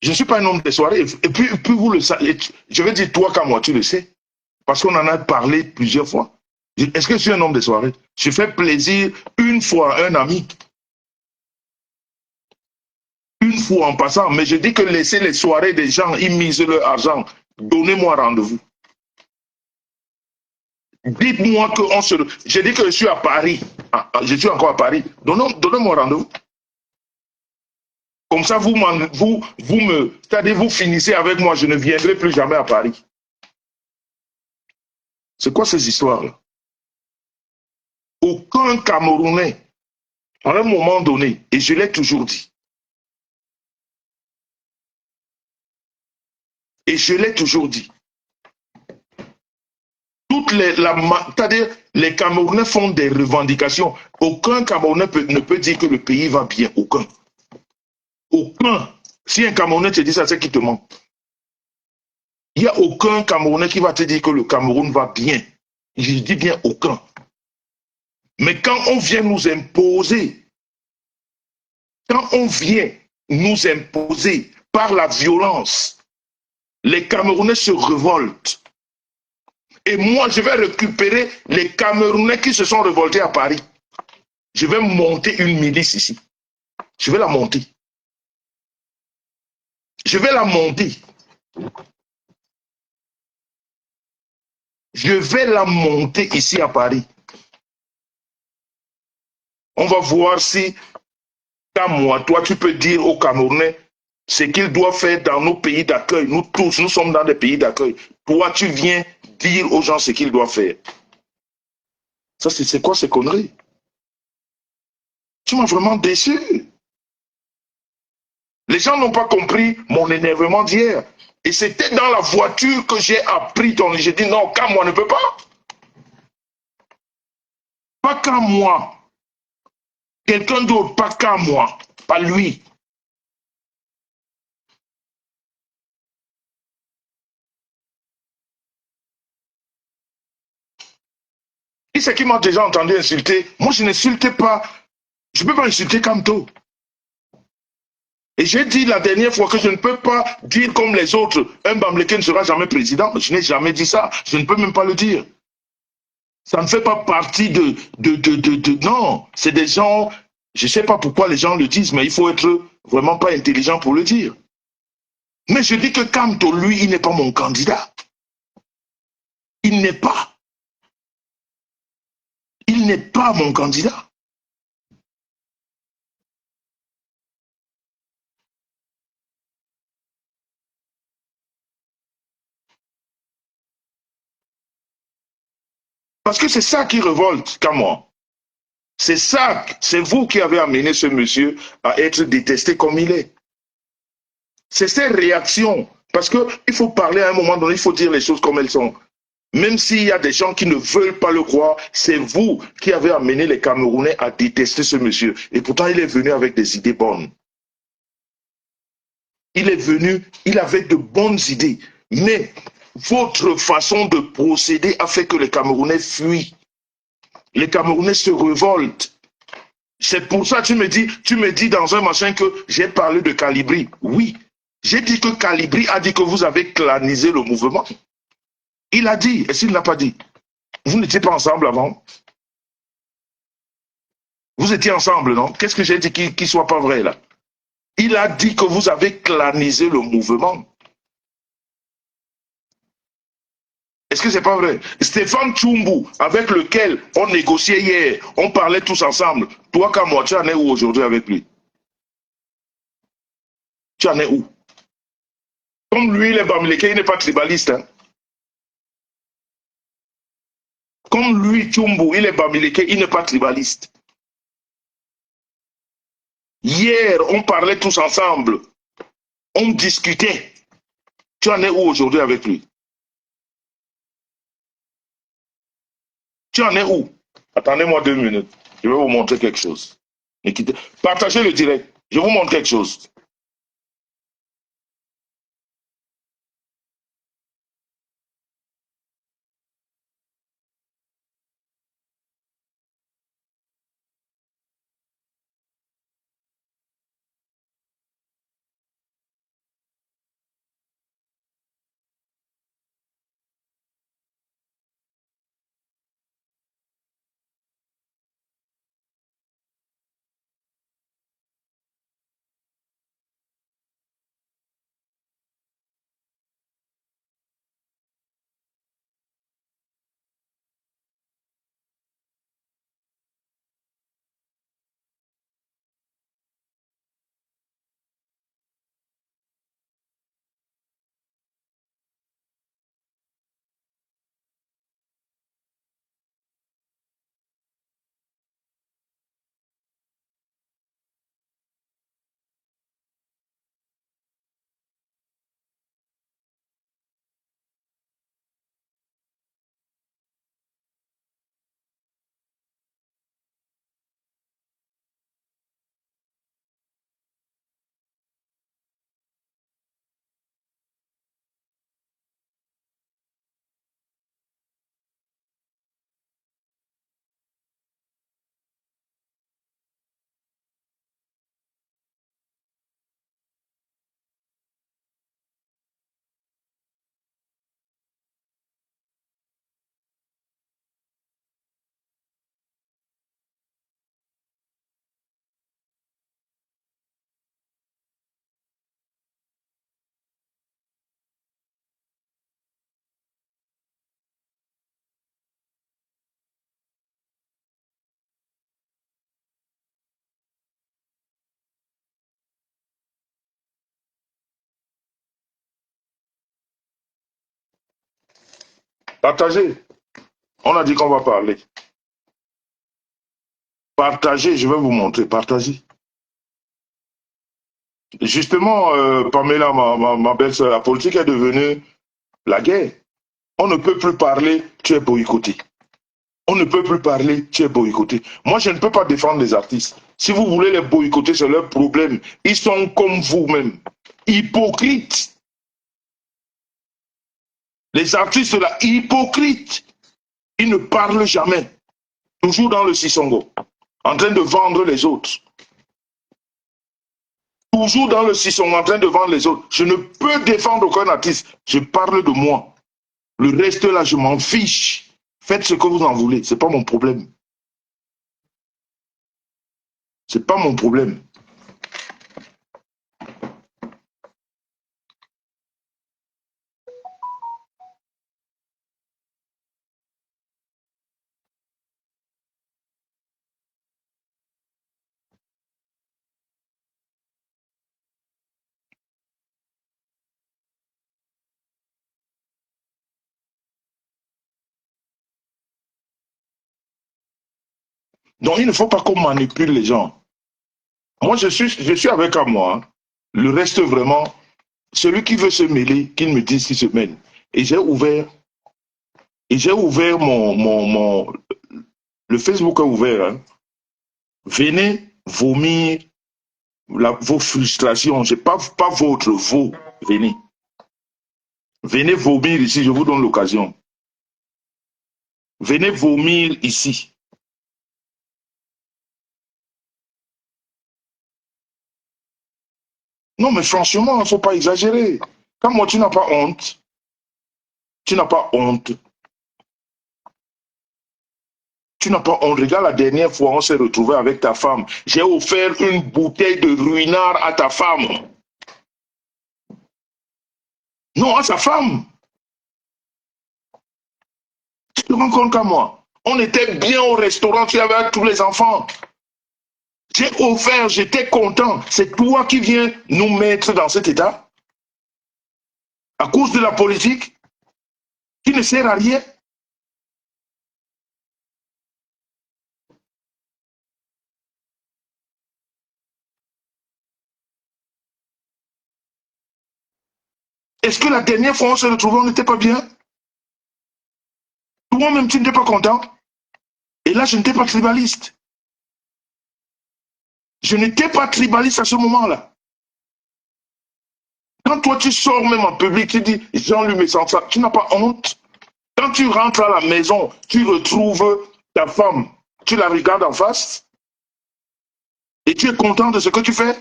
Je ne suis pas un homme des soirées. Et puis vous le savez, je vais dire toi comme moi, tu le sais. Parce qu'on en a parlé plusieurs fois. Est-ce que je suis un homme des soirées? Je fais plaisir une fois à un ami. Une fois en passant. Mais je dis que laissez les soirées des gens, ils misent leur argent. Donnez-moi rendez-vous. Dites-moi qu'on se... Je dis que je suis à Paris. Je suis encore à Paris. Donnez-moi rendez-vous. Comme ça, c'est-à-dire vous finissez avec moi, je ne viendrai plus jamais à Paris. C'est quoi ces histoires-là? Aucun Camerounais, à un moment donné, et je l'ai toujours dit, et je l'ai toujours dit, c'est-à-dire les Camerounais font des revendications. Aucun Camerounais ne peut dire que le pays va bien. Aucun. Aucun. Si un Camerounais te dit ça, c'est qu'il te ment. Il n'y a aucun Camerounais qui va te dire que le Cameroun va bien. Je dis bien aucun. Mais quand on vient nous imposer, quand on vient nous imposer par la violence, les Camerounais se révoltent. Et moi, je vais récupérer les Camerounais qui se sont révoltés à Paris. Je vais monter une milice ici. Je vais la monter. Je vais la monter. Je vais la monter ici à Paris. On va voir si, comme moi, toi, tu peux dire aux Camerounais ce qu'ils doivent faire dans nos pays d'accueil. Nous tous, nous sommes dans des pays d'accueil. Toi, tu viens dire aux gens ce qu'ils doivent faire. Ça, c'est quoi ces conneries? Tu m'as vraiment déçu. Les gens n'ont pas compris mon énervement d'hier. Et c'était dans la voiture que j'ai appris ton... J'ai dit non, quand moi ne peut pas. Pas qu'à moi. Quelqu'un d'autre, pas qu'à moi. Pas lui. Qui c'est qui m'a déjà entendu insulter? Moi, je n'insulte pas. Je ne peux pas insulter Kamto. Et j'ai dit la dernière fois que je ne peux pas dire comme les autres, un Bamileke ne sera jamais président. Je n'ai jamais dit ça. Je ne peux même pas le dire. Ça ne fait pas partie non, c'est des gens, je ne sais pas pourquoi les gens le disent, mais il faut être vraiment pas intelligent pour le dire. Mais je dis que Kamto, lui, il n'est pas mon candidat. Il n'est pas. Il n'est pas mon candidat. Parce que c'est ça qui révolte, qu'à moi. C'est ça, c'est vous qui avez amené ce monsieur à être détesté comme il est. C'est ces réactions. Parce qu'il faut parler à un moment donné, il faut dire les choses comme elles sont. Même s'il y a des gens qui ne veulent pas le croire, c'est vous qui avez amené les Camerounais à détester ce monsieur. Et pourtant, il est venu avec des idées bonnes. Il est venu, il avait de bonnes idées. Mais votre façon de procéder a fait que les Camerounais fuient. Les Camerounais se révoltent. C'est pour ça que tu me dis dans un machin que j'ai parlé de Calibri. Oui, j'ai dit que Calibri a dit que vous avez clanisé le mouvement. Il a dit, et s'il n'a pas dit, vous n'étiez pas ensemble avant. Vous étiez ensemble, non? Qu'est-ce que j'ai dit qui soit pas vrai là? Il a dit que vous avez clanisé le mouvement. Est-ce que c'est pas vrai? Stéphane Tchumbu, avec lequel on négociait hier, on parlait tous ensemble. Toi, comme moi, tu en es où aujourd'hui avec lui? Tu en es où? Comme lui, il est Bamileke, il n'est pas tribaliste. Hein? Comme lui, Tchumbu, il est Bamileke, il n'est pas tribaliste. Hier, on parlait tous ensemble. On discutait. Tu en es où aujourd'hui avec lui? Tu en es où? Attendez-moi 2 minutes. Je vais vous montrer quelque chose. Partagez le direct. Je vous montre quelque chose. Partagez. On a dit qu'on va parler. Partagez, je vais vous montrer. Partagez. Justement, Pamela, ma belle-sœur, la politique est devenue la guerre. On ne peut plus parler, tu es boycotté. On ne peut plus parler, tu es boycotté. Moi, je ne peux pas défendre les artistes. Si vous voulez les boycotter, c'est leur problème. Ils sont comme vous-même, hypocrites. Les artistes là, hypocrites. Ils ne parlent jamais. Toujours dans le sisongo, en train de vendre les autres. Toujours dans le sisongo, en train de vendre les autres. Je ne peux défendre aucun artiste. Je parle de moi. Le reste là, je m'en fiche. Faites ce que vous en voulez. C'est pas mon problème. C'est pas mon problème. Donc, il ne faut pas qu'on manipule les gens. Moi, je suis avec à moi. Hein. Le reste, vraiment, celui qui veut se mêler, qu'il me dise qu'il se mêle. Et j'ai ouvert le Facebook est ouvert. Hein. Venez vomir vos frustrations. Pas votre, vos. Venez. Venez vomir ici, je vous donne l'occasion. Venez vomir ici. Non, mais franchement, il ne faut pas exagérer. Quand moi, tu n'as pas honte. Tu n'as pas honte. Tu n'as pas honte. Regarde, la dernière fois, on s'est retrouvé avec ta femme. J'ai offert une bouteille de ruinard à ta femme. Non, à sa femme. Tu te rends compte qu'à moi, on était bien au restaurant, tu avais avec tous les enfants. J'ai offert, j'étais content. C'est toi qui viens nous mettre dans cet état à cause de la politique qui ne sert à rien. Est-ce que la dernière fois on se retrouvait, on n'était pas bien? Toi-même, tu n'étais pas content? Et là, je n'étais pas tribaliste. Je n'étais pas tribaliste à ce moment-là. Quand toi, tu sors même en public, tu dis, Jean-Luc Messansa, tu n'as pas honte? Quand tu rentres à la maison, tu retrouves ta femme, tu la regardes en face et tu es content de ce que tu fais?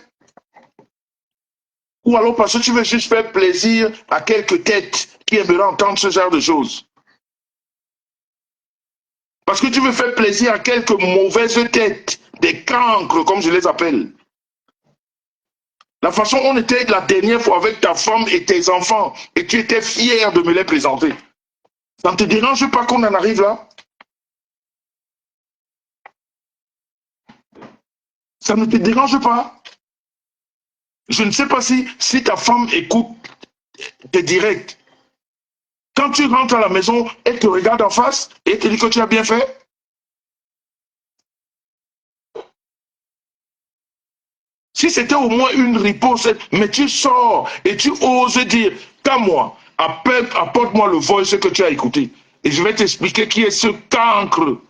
Ou alors parce que tu veux juste faire plaisir à quelques têtes qui aimeraient entendre ce genre de choses? Parce que tu veux faire plaisir à quelques mauvaises têtes, des cancres comme je les appelle. La façon dont on était la dernière fois avec ta femme et tes enfants, et tu étais fier de me les présenter. Ça ne te dérange pas qu'on en arrive là? Ça ne te dérange pas? Je ne sais pas si ta femme écoute tes directs. Quand tu rentres à la maison, elle te regarde en face et elle te dit que tu as bien fait. Si c'était au moins une riposte, mais tu sors et tu oses dire, qu'à moi, apporte-moi le voice que tu as écouté. Et je vais t'expliquer qui est ce cancre.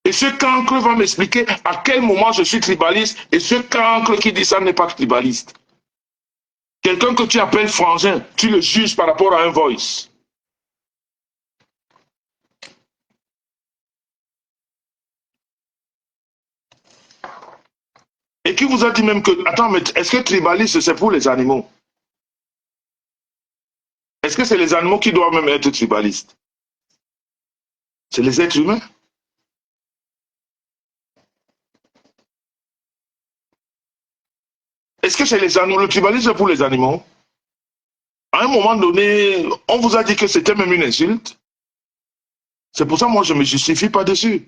Et ce cancre va m'expliquer à quel moment je suis tribaliste. Et ce cancre qui dit ça n'est pas tribaliste. Quelqu'un que tu appelles frangin, tu le juges par rapport à un voice. Et qui vous a dit même que, attends, mais est-ce que tribaliste, c'est pour les animaux? Est-ce que c'est les animaux qui doivent même être tribalistes? C'est les êtres humains. Est-ce que c'est les animaux? Le tribalisme pour les animaux? À un moment donné, on vous a dit que c'était même une insulte. C'est pour ça que moi, je ne me justifie pas dessus.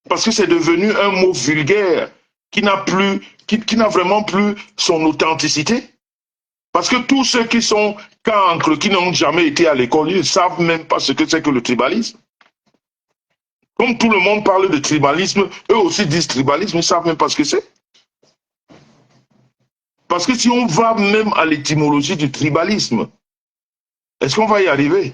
Parce que c'est devenu un mot vulgaire qui n'a vraiment plus son authenticité. Parce que tous ceux qui sont cancres qui n'ont jamais été à l'école, ils ne savent même pas ce que c'est que le tribalisme. Comme tout le monde parle de tribalisme, eux aussi disent tribalisme, ils ne savent même pas ce que c'est. Parce que si on va même à l'étymologie du tribalisme, est-ce qu'on va y arriver?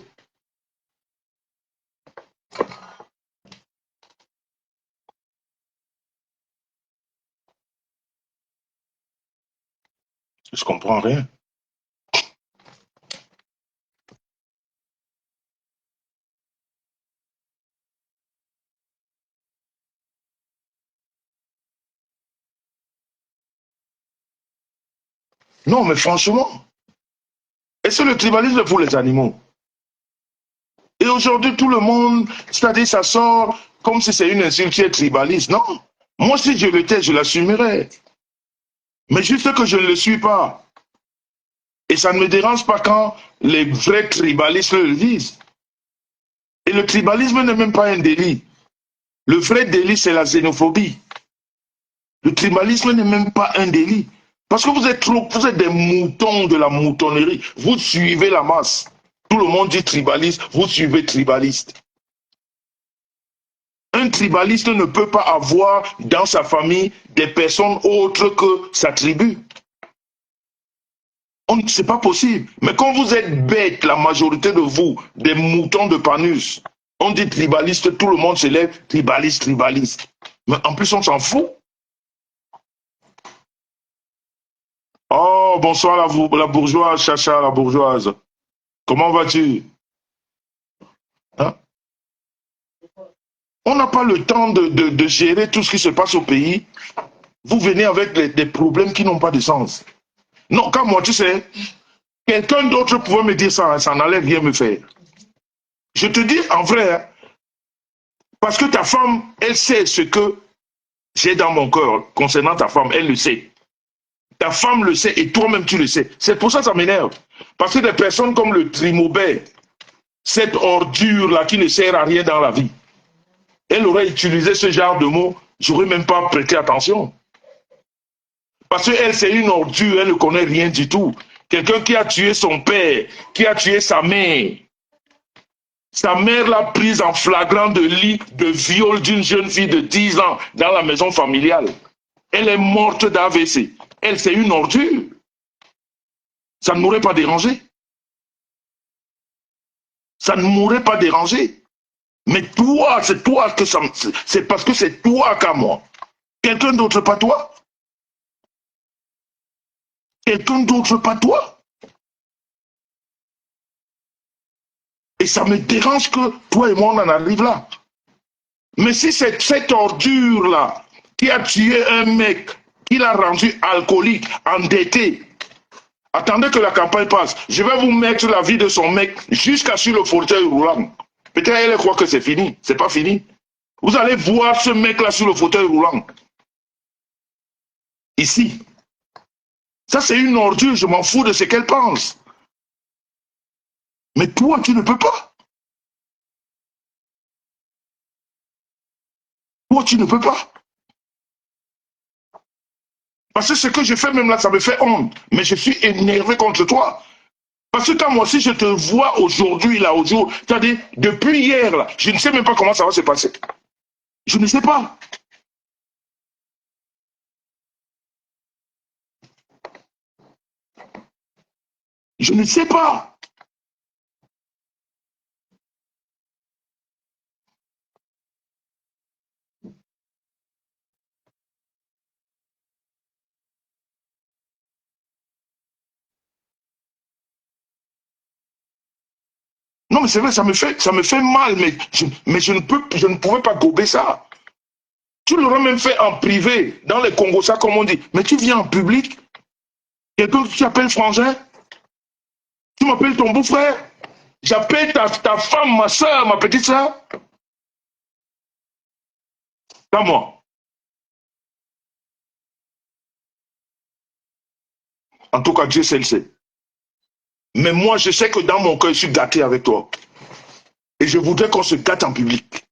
Je comprends rien. Non, mais franchement, est-ce que le tribalisme est pour les animaux? Et aujourd'hui, tout le monde, c'est-à-dire ça sort comme si c'est une insulte qui est tribaliste. Non. Moi, si je l'étais, je l'assumerais. Mais juste que je ne le suis pas. Et ça ne me dérange pas quand les vrais tribalistes le disent. Et le tribalisme n'est même pas un délit. Le vrai délit, c'est la xénophobie. Le tribalisme n'est même pas un délit. Parce que vous êtes des moutons de la moutonnerie. Vous suivez la masse. Tout le monde dit tribaliste, vous suivez tribaliste. Un tribaliste ne peut pas avoir dans sa famille des personnes autres que sa tribu. C'est pas possible. Mais quand vous êtes bêtes, la majorité de vous, des moutons de Panus, on dit tribaliste, tout le monde se lève, tribaliste, tribaliste. Mais en plus, on s'en fout. Oh, bonsoir la bourgeoise, Chacha, la bourgeoise. Comment vas-tu? Hein? On n'a pas le temps de gérer tout ce qui se passe au pays. Vous venez avec des problèmes qui n'ont pas de sens. Non, quand moi, tu sais, quelqu'un d'autre pouvait me dire ça, ça n'allait rien me faire. Je te dis en vrai, parce que ta femme, elle sait ce que j'ai dans mon cœur concernant ta femme, elle le sait. Ta femme le sait et toi-même tu le sais. C'est pour ça que ça m'énerve. Parce que des personnes comme le Trimobert, cette ordure-là qui ne sert à rien dans la vie, elle aurait utilisé ce genre de mots, j'aurais même pas prêté attention. Parce qu'elle, c'est une ordure, elle ne connaît rien du tout. Quelqu'un qui a tué son père, qui a tué sa mère. Sa mère l'a prise en flagrant délit de viol d'une jeune fille de 10 ans dans la maison familiale. Elle est morte d'AVC. Elle, c'est une ordure. Ça ne m'aurait pas dérangé. Ça ne m'aurait pas dérangé. Mais toi, c'est toi que ça me... C'est parce que c'est toi qu'à moi. Quelqu'un d'autre pas toi? Quelqu'un d'autre pas toi? Et ça me dérange que toi et moi, on en arrive là. Mais si c'est cette ordure-là qui a tué un mec, qui l'a rendu alcoolique, endetté, attendez que la campagne passe. Je vais vous mettre la vie de son mec jusqu'à sur le fauteuil roulant. Peut-être elle croit que c'est fini. C'est pas fini. Vous allez voir ce mec-là sur le fauteuil roulant. Ici. Ça, c'est une ordure. Je m'en fous de ce qu'elle pense. Mais toi, tu ne peux pas. Toi, tu ne peux pas. Parce que ce que je fais même là, ça me fait honte. Mais je suis énervé contre toi. Parce que quand moi aussi je te vois aujourd'hui, là, au jour, c'est-à-dire depuis hier, là, je ne sais même pas comment ça va se passer. Je ne sais pas. Je ne sais pas. Non, mais c'est vrai, ça me fait mal, mais je ne pouvais pas gober ça. Tu l'aurais même fait en privé, dans les Congos, ça comme on dit. Mais tu viens en public, quelqu'un que tu appelles frangin, tu m'appelles ton beau-frère, j'appelle ta femme, ma soeur, ma petite soeur. Pas moi. En tout cas, Dieu seul sait. Mais moi, je sais que dans mon cœur, je suis gâté avec toi. Et je voudrais qu'on se gâte en public.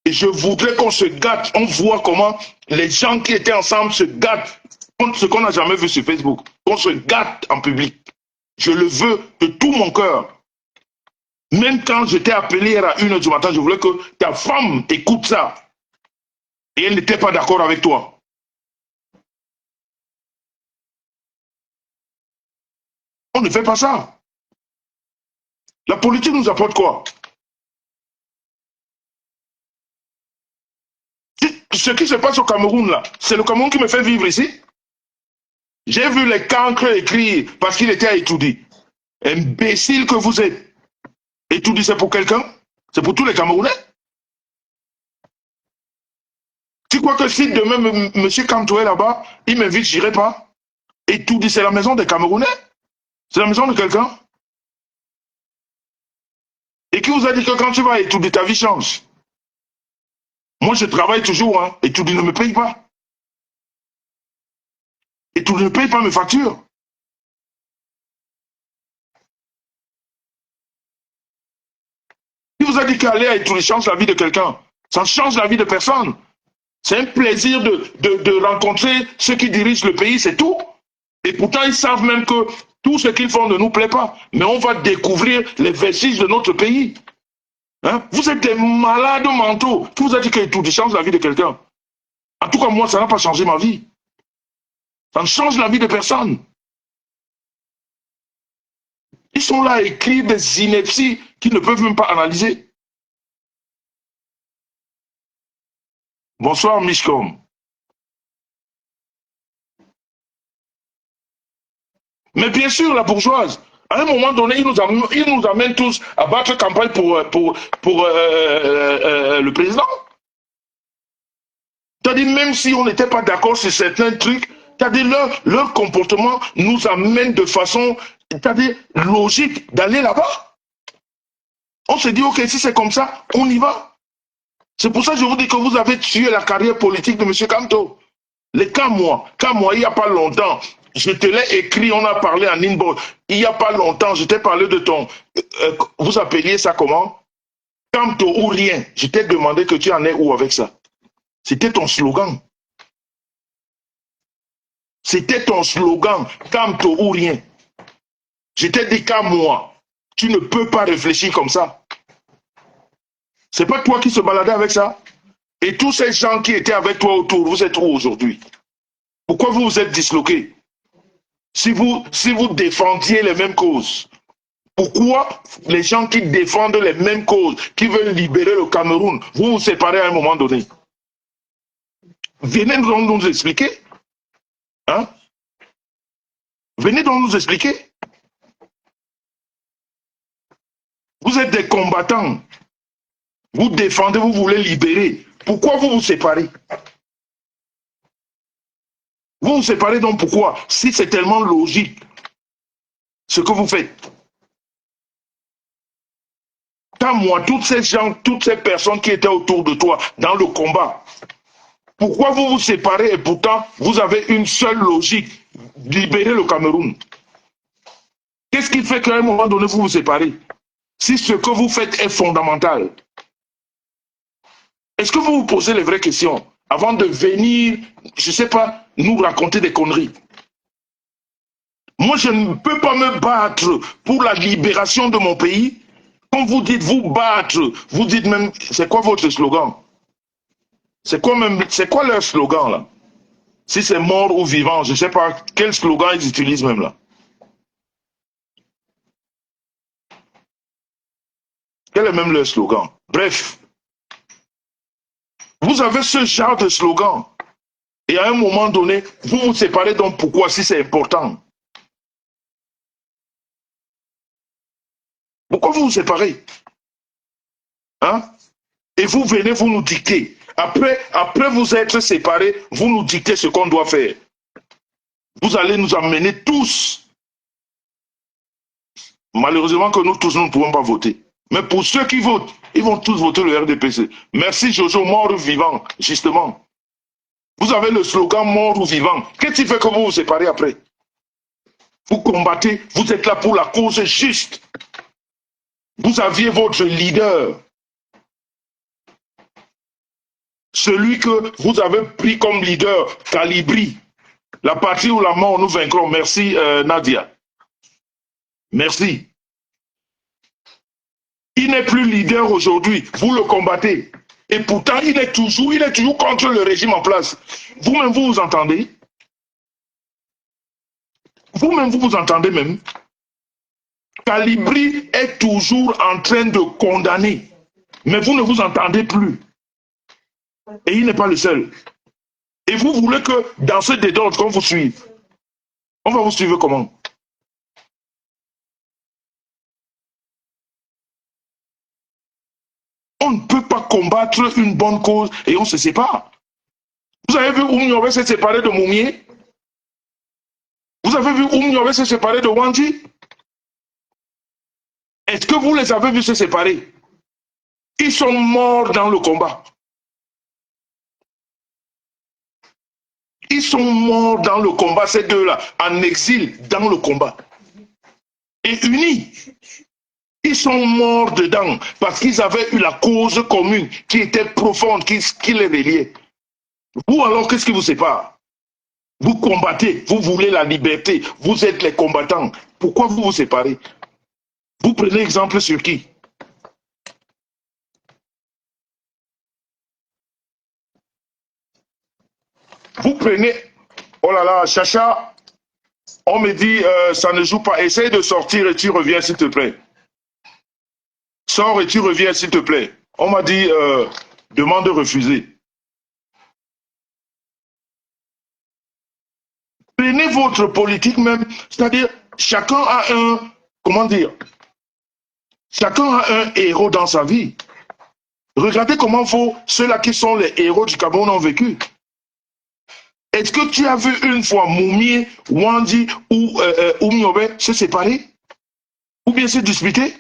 Et je voudrais qu'on se gâte. On voit comment les gens qui étaient ensemble se gâtent. Ce qu'on n'a jamais vu sur Facebook. Qu'on se gâte en public. Je le veux de tout mon cœur. Même quand je t'ai appelé hier à 1h du matin, je voulais que ta femme écoute ça. Et elle n'était pas d'accord avec toi. On ne fait pas ça. La politique nous apporte quoi? Ce qui se passe au Cameroun, là, c'est le Cameroun qui me fait vivre ici. J'ai vu les cancres écrire parce qu'il était à Etoudi. Imbécile que vous êtes. Etoudi, c'est pour quelqu'un? C'est pour tous les Camerounais? Tu crois que si demain, M. Kanto est là-bas, il m'invite, je n'irai pas? Etoudi, c'est la maison des Camerounais? C'est la maison de quelqu'un? Et qui vous a dit que quand tu vas à Etoudi, ta vie change? Moi, je travaille toujours, hein. Etoudi ne me paye pas. Etoudi ne paye pas mes factures. Qui vous a dit qu'aller à Etoudi change la vie de quelqu'un? Ça ne change la vie de personne. C'est un plaisir de rencontrer ceux qui dirigent le pays, c'est tout. Et pourtant, ils savent même que tout ce qu'ils font ne nous plaît pas. Mais on va découvrir les vestiges de notre pays. Hein? Vous êtes des malades mentaux. Qui vous a dit que tout change la vie de quelqu'un? En tout cas, moi, ça n'a pas changé ma vie. Ça ne change la vie de personne. Ils sont là à écrire des inepties qu'ils ne peuvent même pas analyser. Bonsoir, Mishcom. Mais bien sûr, la bourgeoise, à un moment donné, ils nous amènent tous à battre campagne pour le président. C'est-à-dire, même si on n'était pas d'accord sur certains trucs, c'est-à-dire leur comportement nous amène de façon, c'est-à-dire, logique d'aller là-bas. On se dit, ok, si c'est comme ça, on y va. C'est pour ça que je vous dis que vous avez tué la carrière politique de M. Kanto. Les Kamois, il n'y a pas longtemps, je te l'ai écrit, on a parlé en inbox. Il n'y a pas longtemps, je t'ai parlé de ton... vous appeliez ça comment? Kanto ou rien. Je t'ai demandé que tu en es où avec ça. C'était ton slogan. C'était ton slogan, Kanto ou rien. Je t'ai dit qu'à moi, tu ne peux pas réfléchir comme ça. C'est pas toi qui se baladais avec ça? Et tous ces gens qui étaient avec toi autour, vous êtes où aujourd'hui? Pourquoi vous vous êtes disloqués? Si vous défendiez les mêmes causes, pourquoi les gens qui défendent les mêmes causes, qui veulent libérer le Cameroun, vous vous séparez à un moment donné? Venez donc nous expliquer. Hein? Venez donc nous expliquer. Vous êtes des combattants. Vous défendez, vous voulez libérer. Pourquoi vous vous séparez? Vous vous séparez donc pourquoi? Si c'est tellement logique, ce que vous faites. Quand moi, toutes ces gens, toutes ces personnes qui étaient autour de toi dans le combat, pourquoi vous vous séparez et pourtant vous avez une seule logique, libérer le Cameroun? Qu'est-ce qui fait qu'à un moment donné vous vous séparez? Si ce que vous faites est fondamental. Est-ce que vous vous posez les vraies questions avant de venir, je ne sais pas, nous raconter des conneries? Moi, je ne peux pas me battre pour la libération de mon pays. Quand vous dites vous battre, vous dites même, c'est quoi votre slogan? C'est quoi leur slogan là? Si c'est mort ou vivant, je ne sais pas quel slogan ils utilisent même là. Quel est même leur slogan? Bref, vous avez ce genre de slogan. Et à un moment donné, vous vous séparez donc pourquoi si c'est important? Pourquoi vous vous séparez? Hein? Et vous venez, vous nous dictez. Après vous être séparés, vous nous dictez ce qu'on doit faire. Vous allez nous amener tous. Malheureusement que nous tous, nous ne pouvons pas voter. Mais pour ceux qui votent, ils vont tous voter le RDPC. Merci Jojo, mort ou vivant, justement. Vous avez le slogan mort ou vivant. Qu'est-ce qui fait que vous vous séparez après? Vous combattez, vous êtes là pour la cause juste. Vous aviez votre leader. Celui que vous avez pris comme leader, Calibri. La patrie ou la mort, nous vaincrons. Merci Nadia. Merci. Il n'est plus leader aujourd'hui. Vous le combattez. Et pourtant, il est toujours contre le régime en place. Vous-même, vous entendez? Vous-même, vous entendez même? Calibri est toujours en train de condamner. Mais vous ne vous entendez plus. Et il n'est pas le seul. Et vous voulez que dans ce désordre qu'on vous suive. On va vous suivre comment? On ne peut pas combattre une bonne cause et on se sépare. Vous avez vu Oumniobé s'est séparé de Moumié? Vous avez vu Oumniobé s'est séparé de Wandi? Est-ce que vous les avez vus se séparer? Ils sont morts dans le combat. Ils sont morts dans le combat, ces deux-là, en exil dans le combat. Et unis. Ils sont morts dedans parce qu'ils avaient eu la cause commune qui était profonde, qui les reliait. Vous alors, qu'est-ce qui vous sépare? Vous combattez, vous voulez la liberté, vous êtes les combattants. Pourquoi vous vous séparez? Vous prenez exemple sur qui? Vous prenez, oh là là, Chacha, on me dit, ça ne joue pas, essaye de sortir et tu reviens s'il te plaît. Sors et tu reviens s'il te plaît. On m'a dit, demande de refuser. Prenez votre politique même, c'est-à-dire, chacun a un, comment dire, chacun a un héros dans sa vie. Regardez comment ceux-là qui sont les héros du Cameroun ont vécu. Est-ce que tu as vu une fois Moumi, Wandi ou Oumniobé se séparer? Ou bien se disputer?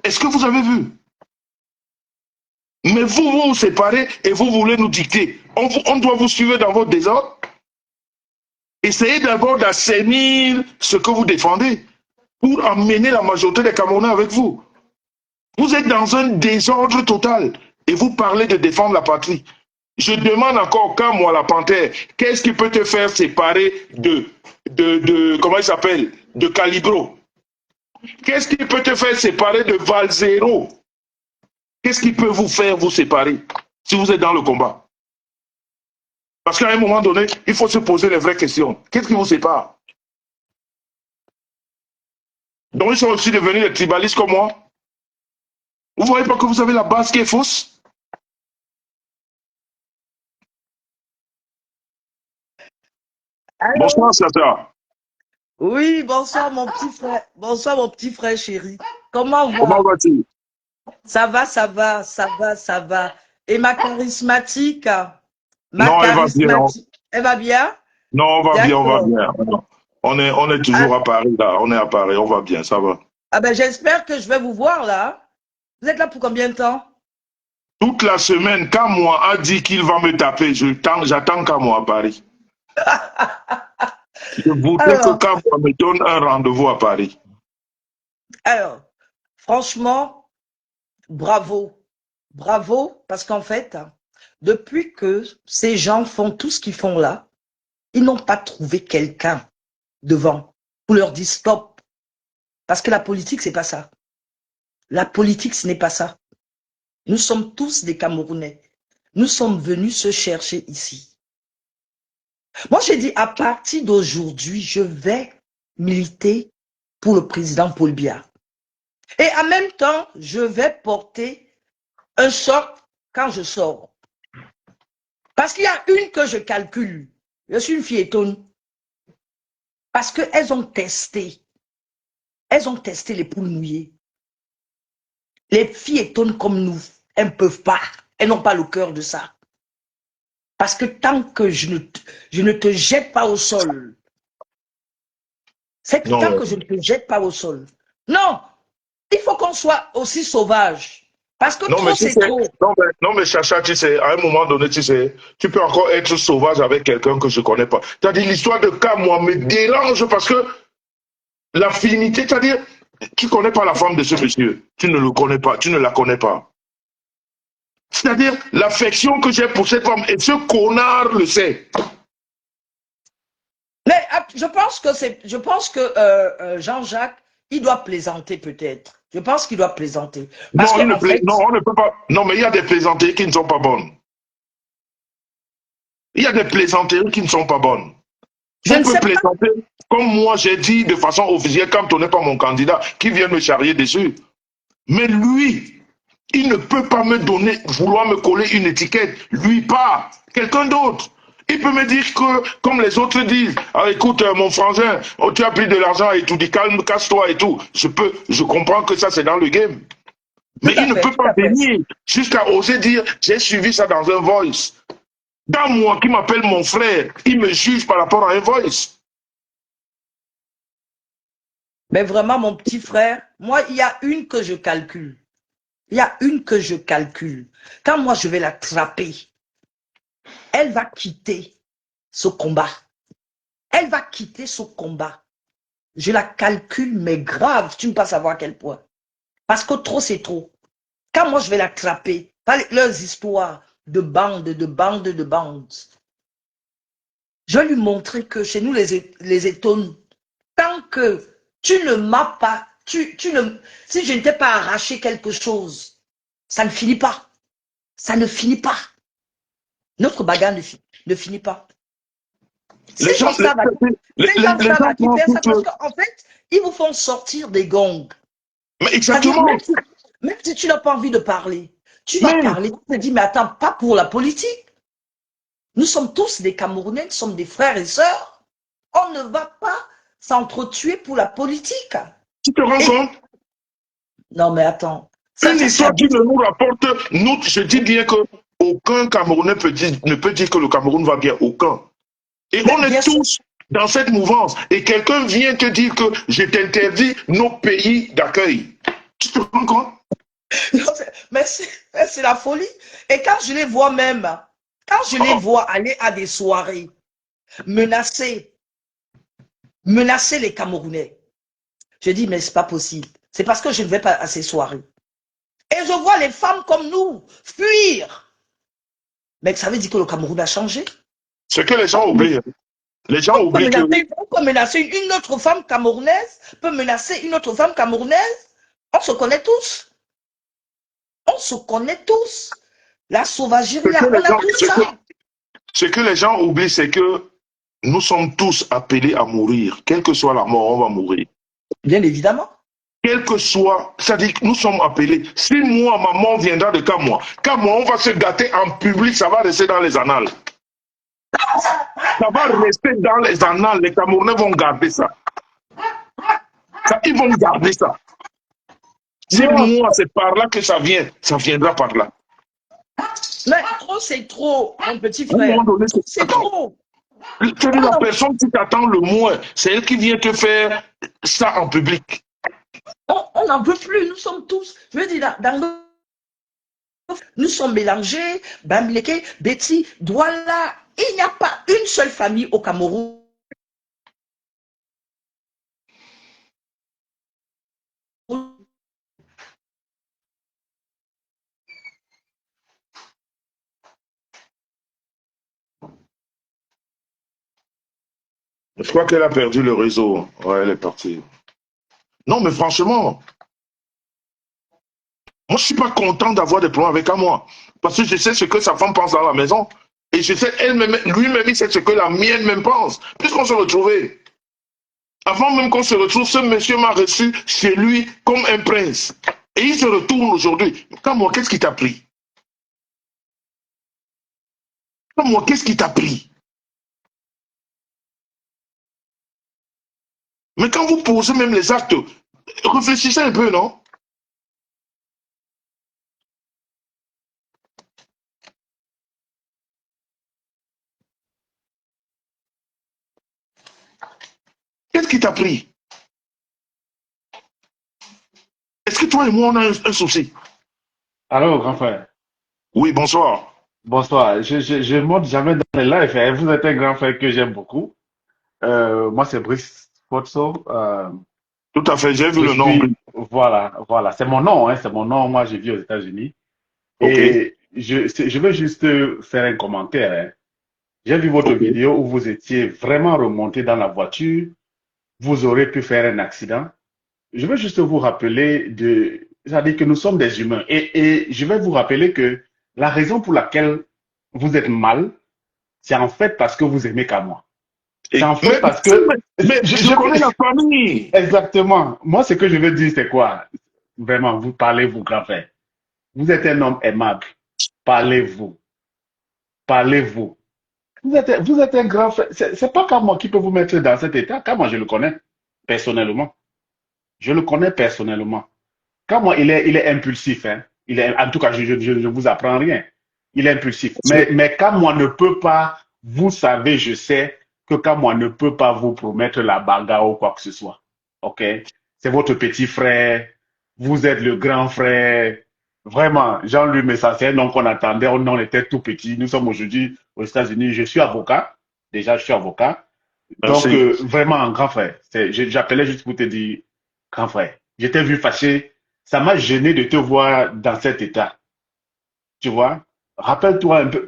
Est-ce que vous avez vu? Mais vous vous séparez et vous voulez nous dicter. On doit vous suivre dans votre désordre. Essayez d'abord d'assainir ce que vous défendez pour amener la majorité des Camerounais avec vous. Vous êtes dans un désordre total et vous parlez de défendre la patrie. Je demande encore, quand moi, la panthère, qu'est-ce qui peut te faire séparer comment il s'appelle, de Calibro? Qu'est-ce qui peut te faire séparer de Valzero? Qu'est-ce qui peut vous faire vous séparer si vous êtes dans le combat? Parce qu'à un moment donné, il faut se poser les vraies questions. Qu'est-ce qui vous sépare? Donc ils sont aussi devenus des tribalistes comme moi. Vous ne voyez pas que vous avez la base qui est fausse? Allô? Bonsoir, Sata. Oui, bonsoir mon petit frère. Bonsoir mon petit frère chéri. Comment Comment vas-tu? Ça va, ça va, ça va, ça va. Et ma charismatique, Non, elle va bien. elle va bien? Non, on va bien, on va D'accord. bien. On est toujours à Paris, là. On est à Paris, on va bien, ça va. Ah ben j'espère que je vais vous voir là. Vous êtes là pour combien de temps? Toute la semaine, quand moi a dit qu'il va me taper, j'attends qu'à moi à Paris. Je voudrais que quand moi me donne un rendez-vous à Paris. Alors, franchement, bravo. Bravo, parce qu'en fait, depuis que ces gens font tout ce qu'ils font là, ils n'ont pas trouvé quelqu'un devant pour leur dire stop. Parce que la politique, c'est pas ça. La politique, ce n'est pas ça. Nous sommes tous des Camerounais. Nous sommes venus se chercher ici. Moi, j'ai dit, à partir d'aujourd'hui, je vais militer pour le président Paul Biya. Et en même temps, je vais porter un choc quand je sors. Parce qu'il y a une que je calcule. Je suis une fille étonne. Parce qu'elles ont testé. Elles ont testé les poules mouillées. Les filles étonnes comme nous, elles ne peuvent pas. Elles n'ont pas le cœur de ça. Parce que tant que je ne te jette pas au sol, c'est que tant que je ne te jette pas au sol. Non, il faut qu'on soit aussi sauvage. Parce que trop, c'est trop. Non, mais Chacha, tu sais, à un moment donné, tu sais, tu peux encore être sauvage avec quelqu'un que je ne connais pas. C'est-à-dire, l'histoire de cas, moi, me dérange parce que l'affinité, c'est-à-dire, tu ne connais pas la femme de ce monsieur. Tu ne le connais pas, tu ne la connais pas. C'est-à-dire l'affection que j'ai pour cette femme. Et ce connard le sait. Mais je pense que Jean-Jacques, il doit plaisanter peut-être. Je pense qu'il doit plaisanter. Parce Non, que, en fait, non, on ne peut pas. Non, mais il y a des plaisanteries qui ne sont pas bonnes. Il y a des plaisanteries qui ne sont pas bonnes. je On ne peut sais pas. plaisanter, comme moi j'ai dit de façon officielle quand on n'est pas mon candidat, qui vient me charrier dessus. Mais lui, il ne peut pas me donner, vouloir me coller une étiquette. Lui pas, quelqu'un d'autre. Il peut me dire que, comme les autres disent, ah, écoute, mon frangin, oh, tu as pris de l'argent et tout, dis calme, casse-toi et tout. Je comprends que ça c'est dans le game. Tout Mais à il ne fait, peut tout pas à fait. venir jusqu'à oser dire, j'ai suivi ça dans un voice. Dans moi qui m'appelle mon frère, il me juge par rapport à un voice. Mais vraiment, mon petit frère, moi, il y a une que je calcule. Il y a une que je calcule. Quand moi, je vais l'attraper, elle va quitter ce combat. Elle va quitter ce combat. Je la calcule, mais grave, tu ne peux pas savoir à quel point. Parce que trop, c'est trop. Quand moi, je vais l'attraper, par leurs histoires de bandes, de bandes, de bandes, je vais lui montrer que chez nous, les étonnes, tant que tu ne m'as pas, si je ne t'ai pas arraché quelque chose, ça ne finit pas. Ça ne finit pas. Notre bagarre ne finit pas. Les Ces gens, gens-là les gens qui pensent font ça, parce que... qu'en fait, ils vous font sortir des gongs. Mais C'est-à-dire, exactement. même si tu n'as pas envie de parler, tu vas Mais parler, tu te dis, mais attends, pas pour la politique. Nous sommes tous des Camerounais, nous sommes des frères et sœurs. On ne va pas s'entretuer pour la politique. tu te rends Et compte? non, mais attends, Une c'est histoire qui abusé. ne nous rapporte... Nous, je dis bien que aucun Camerounais ne peut dire que le Cameroun va bien. Aucun. Et Mais on est bien sûr, tous dans cette mouvance. Et quelqu'un vient te dire que je t'interdis nos pays d'accueil. Tu te rends compte? mais c'est la folie. Et quand je les vois même, quand je les Oh, vois aller à des soirées, menacer les Camerounais, je dis, mais c'est pas possible. C'est parce que je ne vais pas à ces soirées. Et je vois les femmes comme nous fuir. Mais ça veut dire que le Cameroun a changé. ce que les gens oublient. Les gens oublient que... On peut menacer une autre femme camerounaise, peut menacer une autre femme camerounaise. On se connaît tous. On se connaît tous. La sauvagerie, Ce que là, les on a gens, tout ça. ce que les gens oublient, c'est que nous sommes tous appelés à mourir. Quelle que soit la mort, on va mourir. Bien évidemment. Quel que soit, c'est-à-dire que nous sommes appelés. Si moi, ma mort viendra de quand moi, on va se gâter en public, ça va rester dans les annales. Ça va rester dans les annales. Les Camerounais vont garder ça. Ils vont garder ça. Si Non, moi, c'est par là que ça vient, ça viendra par là. mais trop, c'est trop, mon petit À un moment frère. donné, C'est trop. c'est-à-dire la On personne qui t'attend le moins, c'est elle qui vient te faire ça en public. n'en peut plus. Nous sommes tous, je veux dire, nous sommes mélangés, Bamileke, Betty, Douala. Il n'y a pas une seule famille au Cameroun. Je crois qu'elle a perdu le réseau. Ouais, elle est partie. Non, mais franchement, moi, je suis pas content d'avoir des problèmes avec moi. Parce que je sais ce que sa femme pense dans la maison. Et je sais, elle-même, lui-même, il sait ce que la mienne même pense. Puisqu'on se retrouvait. Avant même qu'on se retrouve, ce monsieur m'a reçu chez lui comme un prince. Et il se retourne aujourd'hui. Quand moi, qu'est-ce qui t'a pris? Quand moi, qu'est-ce qui t'a pris? Mais quand vous posez même les actes, réfléchissez un peu, non? Qu'est-ce qui t'a pris? Est-ce que toi et moi, on a un souci? Allô, grand frère. Oui, bonsoir. Bonsoir. Je monte jamais dans les lives, hein. Vous êtes un grand frère que j'aime beaucoup. Moi, c'est Brice Potso. Tout à fait, j'ai vu Je le nom. suis, voilà. C'est mon nom, hein, c'est mon nom. Moi, je vis aux États-Unis. Ok. Et je veux juste faire un commentaire. Hein. J'ai vu votre Ok. vidéo où vous étiez vraiment remonté dans la voiture. Vous aurez pu faire un accident. Je veux juste vous rappeler c'est-à-dire que nous sommes des humains. Et je vais vous rappeler que la raison pour laquelle vous êtes mal, c'est en fait parce que vous aimez qu'à moi. C'est en fait parce que, Je connais la famille. exactement. Moi, ce que je veux dire, c'est quoi? Vraiment, vous parlez, vous, grand frère. Vous êtes un homme aimable. Parlez-vous. Parlez-vous. Vous êtes un grand frère. C'est pas qu'à moi qui peut vous mettre dans cet état. Qu'à moi, je le connais personnellement. Je le connais personnellement. Quand moi, il est impulsif. Hein. En tout cas, je vous apprends rien. Il est impulsif. Mais quand moi ne peut pas, vous savez, je sais que quand moi ne peut pas vous promettre la bagarre ou quoi que ce soit. OK? C'est votre petit frère. Vous êtes le grand frère. Vraiment, Jean-Louis Messa, c'est un nom qu'on attendait. On était tout petit. Nous sommes aujourd'hui aux États-Unis. Je suis avocat. Déjà, je suis avocat. Donc, Merci. vraiment, un grand frère. J'appelais juste pour te dire, grand frère. Je t'ai vu fâché. Ça m'a gêné de te voir dans cet état. Tu vois? Rappelle-toi un peu.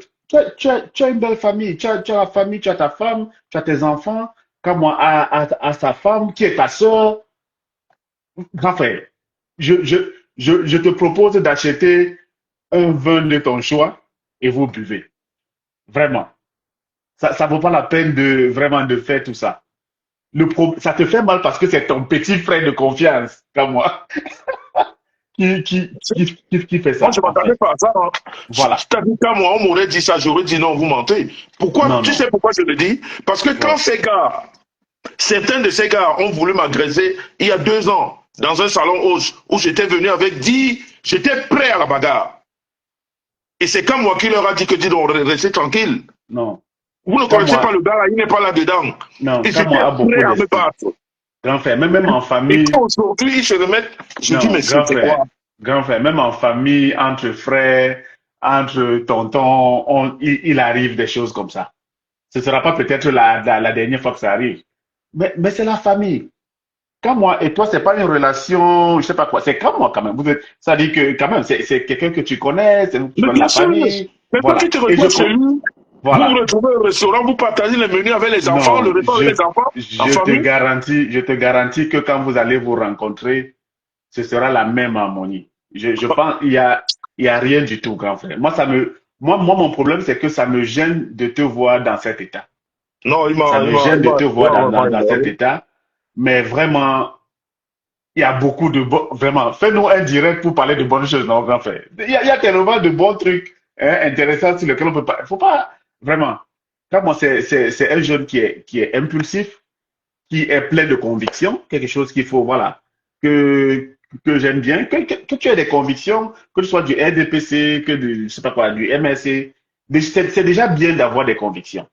Tu as une belle famille. Tu as la famille, tu as ta femme, tu as tes enfants. Comme moi, à sa femme, qui est ta soeur. Grand frère, je te propose d'acheter un vin de ton choix et vous buvez. Vraiment. Ça vaut pas la peine de vraiment de faire tout ça. Ça te fait mal parce que c'est ton petit frère de confiance, comme moi, qui fait Moi, ça, je ne en m'attendais fait. pas à ça. Hein. Voilà. C'est-à-dire qu'à moi, on m'aurait dit ça, j'aurais dit non, vous mentez. Pourquoi? Non, Tu non. sais pourquoi je le dis? Parce que quand Ouais. certains de ces gars ont voulu m'agresser il y a 2 ans dans un salon Hoche où j'étais venu avec 10, j'étais prêt à la bagarre. Et c'est quand moi qui leur a dit que dis donc, restez tranquille. Non. Vous ne Quand connaissez pas moi, le gars là, il n'est pas là-dedans. non, Et quand j'étais moi a prêt beaucoup à me d'esprit. battre. Grand frère, même en Et famille, quand aujourd'hui ils se remettent, je dis non, mais c'était quoi? grand frère, même en famille, entre frères, entre tontons, il arrive des choses comme ça. Ce ne sera pas peut-être la dernière fois que ça arrive. Mais c'est la famille. Quand moi et toi, c'est pas une relation, je sais pas quoi, c'est comme moi quand même. Ça dit que quand même, c'est quelqu'un que tu connais, tu Mais connais bien la sûr, famille. mais quand tu Voilà. te Et retrouves chez lui, vous vous voilà. retrouvez au restaurant, vous partagez les menus avec les enfants, le Non, repas avec les enfants, en famille. je te garantis que quand vous allez vous rencontrer, ce sera la même harmonie. Je pense il y a rien du tout, grand frère. Moi, mon problème, c'est que ça me gêne de te voir dans cet état. Non, Ça me gêne de te il m'a voir vraiment dans cet énervé. état. Mais vraiment, il y a beaucoup de vraiment, fais-nous un direct pour parler de bonnes choses, non, grand frère. Il y a tellement de bons trucs hein, intéressants sur lesquels on peut pas. Il faut pas, vraiment. Quand moi, c'est un jeune qui est impulsif, qui est plein de convictions, quelque chose qu'il faut, voilà, que, que j'aime bien, que tu aies des convictions, que ce soit du RDPC, que du, je sais pas quoi, du MSC. C'est déjà bien d'avoir des convictions.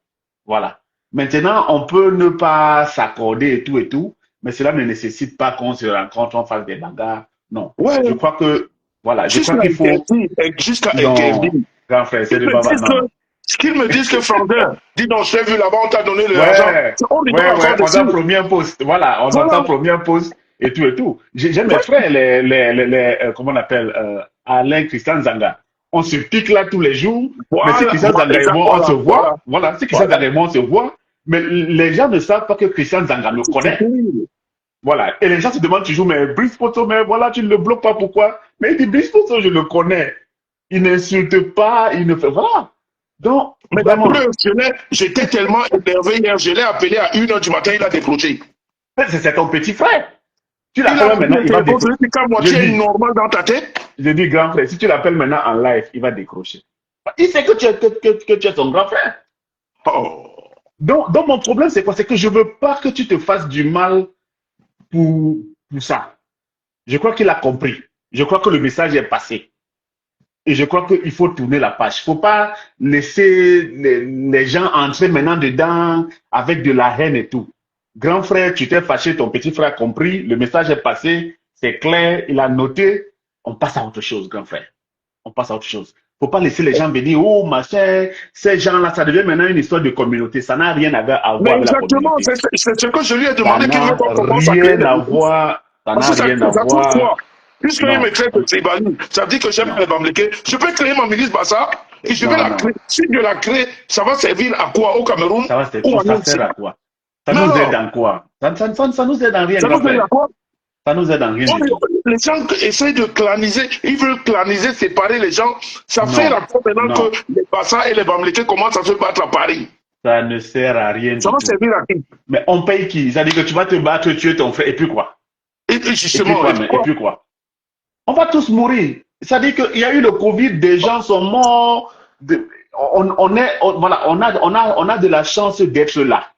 Voilà. Maintenant, on peut ne pas s'accorder et tout, mais cela ne nécessite pas qu'on se rencontre, on fasse des bagarres. Non. Ouais, Je crois que, voilà, je crois jusqu'à qu'il faut, interdire, jusqu'à interdire. non, grand frère, c'est Qu'ils de me baba, disent non. qu'ils me disent que Frandin, dis donc, je t'ai vu là-bas, on t'a donné l'argent. Ouais, On rigole encore on dessus. entend premier poste. Voilà, on Voilà. entend premier poste et tout et tout. J'ai mes Ouais. frères, comment on appelle, Alain, Christian Zanga. On se pique là tous les jours, mais si Voilà, Christian Zanga et moi, on voilà, se voit, voilà, voilà, si Christian voilà. Zanga et moi, on se voit, mais les gens ne savent pas que Christian Zanga me C'est connaît. terrible. Voilà, et les gens se demandent toujours, mais Brice Poto, mais voilà, tu ne le bloques pas, pourquoi? Mais il dit, Brice Poto, je le connais. Il n'insulte pas, il ne fait, voilà. Donc, Mais la vraiment, preuve, j'étais tellement énervé hier, je l'ai appelé à 1 h du matin, il a décroché. c'est ton petit frère. Tu Il a l'appelles pris maintenant, le il va téléphone, je lui décrocher. ai dit, quand moi, Je tu es dis, normal dans ta tête. Je dis, grand frère, si tu l'appelles maintenant en live, il va décrocher. Il sait que tu es son grand frère. Oh. Donc mon problème, c'est quoi? C'est que je veux pas que tu te fasses du mal pour, pour ça. Je crois qu'il a compris. Je crois que le message est passé. Et je crois qu'il faut tourner la page. Il ne faut pas laisser les gens entrer maintenant dedans avec de la haine et tout. Grand frère, tu t'es fâché, ton petit frère a compris, le message est passé, c'est clair, il a noté. On passe à autre chose, grand frère. On passe à autre chose. Faut pas laisser les gens venir, oh machin, ces gens-là, ça devient maintenant une histoire de communauté. Ça n'a rien à voir Mais avec la exactement, communauté. c'est ce que je lui ai Ça demandé qu'il veut n'a qu'on commence à créer rien des à groupes. voir, ça Parce n'a que rien à ça coûte voir. quoi? Puisqu'il Non, me traite de tribali, ça veut dire que j'aime non, les Bamlékés. Je peux créer ma milice Bassa et je vais non, la non. créer. Si je la crée, ça va servir à quoi? Au Cameroun ou en Ça RDC? sert à quoi? Ça Mais nous aide alors, en quoi? Ça nous aide en rien, ça nous grand aide frère. à quoi? Ça nous aide en rien du tout. Les gens essaient de claniser, ils veulent claniser, séparer les gens. Ça fait Non, la fois maintenant non. que les Bassa et les Bamlékés commencent à se battre à Paris. Ça ne sert à rien Ça du va tout. servir à qui? Mais on paye qui? Ça dit que tu vas te battre, tuer ton frère, et puis quoi? Et Et puis justement, quoi, mais, et puis quoi? On va tous mourir. Ça dit qu'il y a eu le Covid, des gens sont morts. Voilà, on a de la chance d'être là.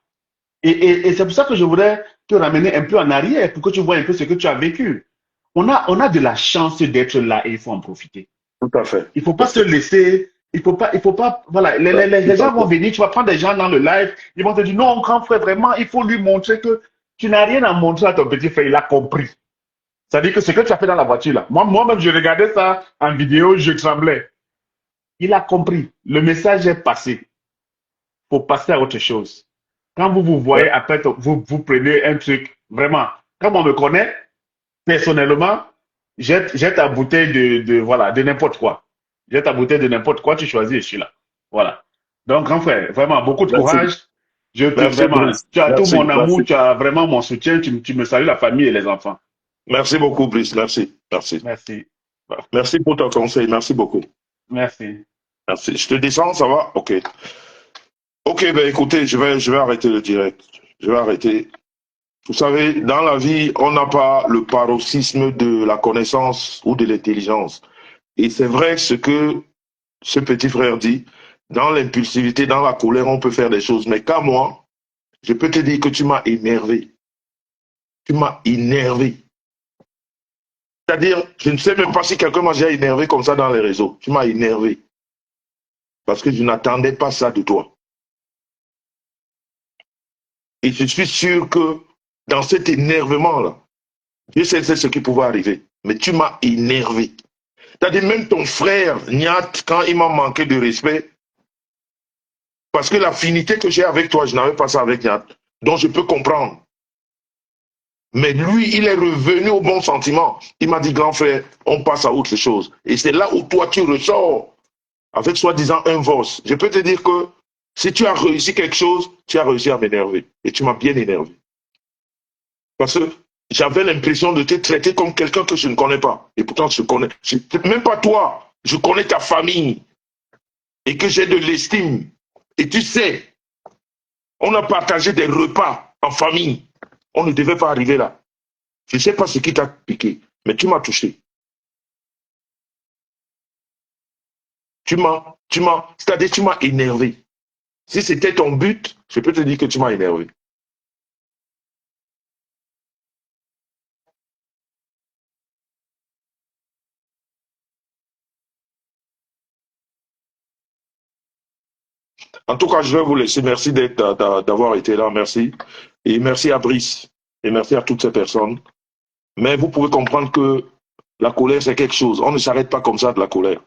Et c'est pour ça que je voudrais te ramener un peu en arrière pour que tu vois un peu ce que tu as vécu. On a de la chance d'être là et il faut en profiter. tout à fait. Il faut pas se laisser, il faut pas, voilà, les gens vont venir, tu vas prendre des gens dans le live, ils vont te dire, non, grand frère, vraiment, il faut lui montrer que tu n'as rien à montrer à ton petit frère, il a compris. C'est-à-dire que ce que tu as fait dans la voiture là, moi-même, je regardais ça en vidéo, je tremblais. Il a compris, le message est passé. Faut passer à autre chose. Quand vous vous voyez, après, vous prenez un truc, vraiment, comme on me connaît, personnellement, jette ta bouteille voilà, de n'importe quoi. Jette ta bouteille de n'importe quoi, tu choisis et je suis là. Voilà. Donc, grand frère, vraiment, beaucoup de Merci. courage. Merci, Vraiment, Brice. tu as tout Merci, mon amour, merci. tu as vraiment mon soutien, tu me salues la famille et les enfants. Merci beaucoup, Brice. Merci. Merci. Merci. Merci pour ton conseil. Merci beaucoup. Merci. Merci. Je te descends, ça va? OK. OK, ben écoutez, je vais arrêter le direct. Je vais arrêter. Vous savez, dans la vie, on n'a pas le paroxysme de la connaissance ou de l'intelligence. Et c'est vrai ce que ce petit frère dit. Dans l'impulsivité, dans la colère, on peut faire des choses. Mais qu'à moi, je peux te dire que tu m'as énervé. Tu m'as énervé. C'est-à-dire, je ne sais même pas si quelqu'un m'a déjà énervé comme ça dans les réseaux. Tu m'as énervé. Parce que je n'attendais pas ça de toi. Et je suis sûr que dans cet énervement-là, Dieu sait ce qui pouvait arriver. Mais tu m'as énervé. C'est-à-dire, même ton frère, Niat, quand il m'a manqué de respect, parce que l'affinité que j'ai avec toi, je n'avais pas ça avec Niat. Donc, je peux comprendre. Mais lui, il est revenu au bon sentiment. Il m'a dit, grand frère, on passe à autre chose. Et c'est là où toi, tu ressors avec soi-disant un VOS. Je peux te dire que si tu as réussi quelque chose, tu as réussi à m'énerver. Et tu m'as bien énervé. Parce que j'avais l'impression de te traiter comme quelqu'un que je ne connais pas. Et pourtant, je connais. Même pas toi. Je connais ta famille. Et que j'ai de l'estime. Et tu sais, on a partagé des repas en famille. On ne devait pas arriver là. Je ne sais pas ce qui t'a piqué, mais tu m'as touché. C'est-à-dire tu m'as énervé. Si c'était ton but, je peux te dire que tu m'as énervé. En tout cas, je vais vous laisser. Merci d'avoir été là. Merci. Et merci à Brice. Et merci à toutes ces personnes. Mais vous pouvez comprendre que la colère, c'est quelque chose. On ne s'arrête pas comme ça de la colère.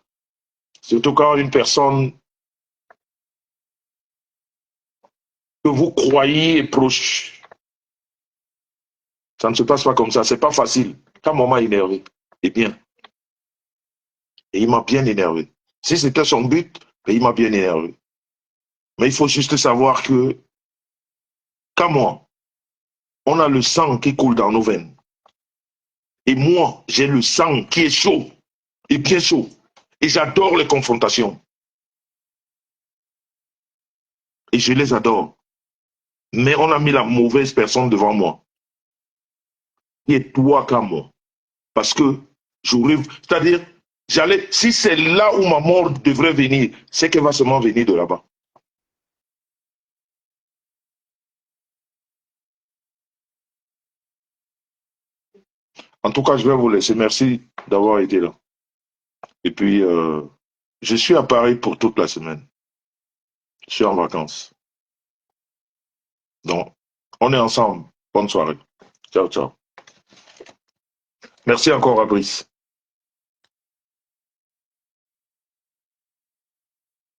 Surtout quand une personne que vous croyez est proche. Ça ne se passe pas comme ça. C'est pas facile. Quand maman est énervé, eh bien. Et il m'a bien énervé. Si c'était son but, il m'a bien énervé. Mais il faut juste savoir que, quand moi, on a le sang qui coule dans nos veines. Et moi, j'ai le sang qui est chaud, et bien chaud. Et j'adore les confrontations. Et je les adore. Mais on a mis la mauvaise personne devant moi. Qui est toi comme moi. Parce que j'aurais, c'est-à-dire, si c'est là où ma mort devrait venir, c'est qu'elle va seulement venir de là-bas. En tout cas, je vais vous laisser. Merci d'avoir été là. Et puis, je suis à Paris pour toute la semaine. Je suis en vacances. Donc, on est ensemble. Bonne soirée. Ciao, ciao. Merci encore à Brice.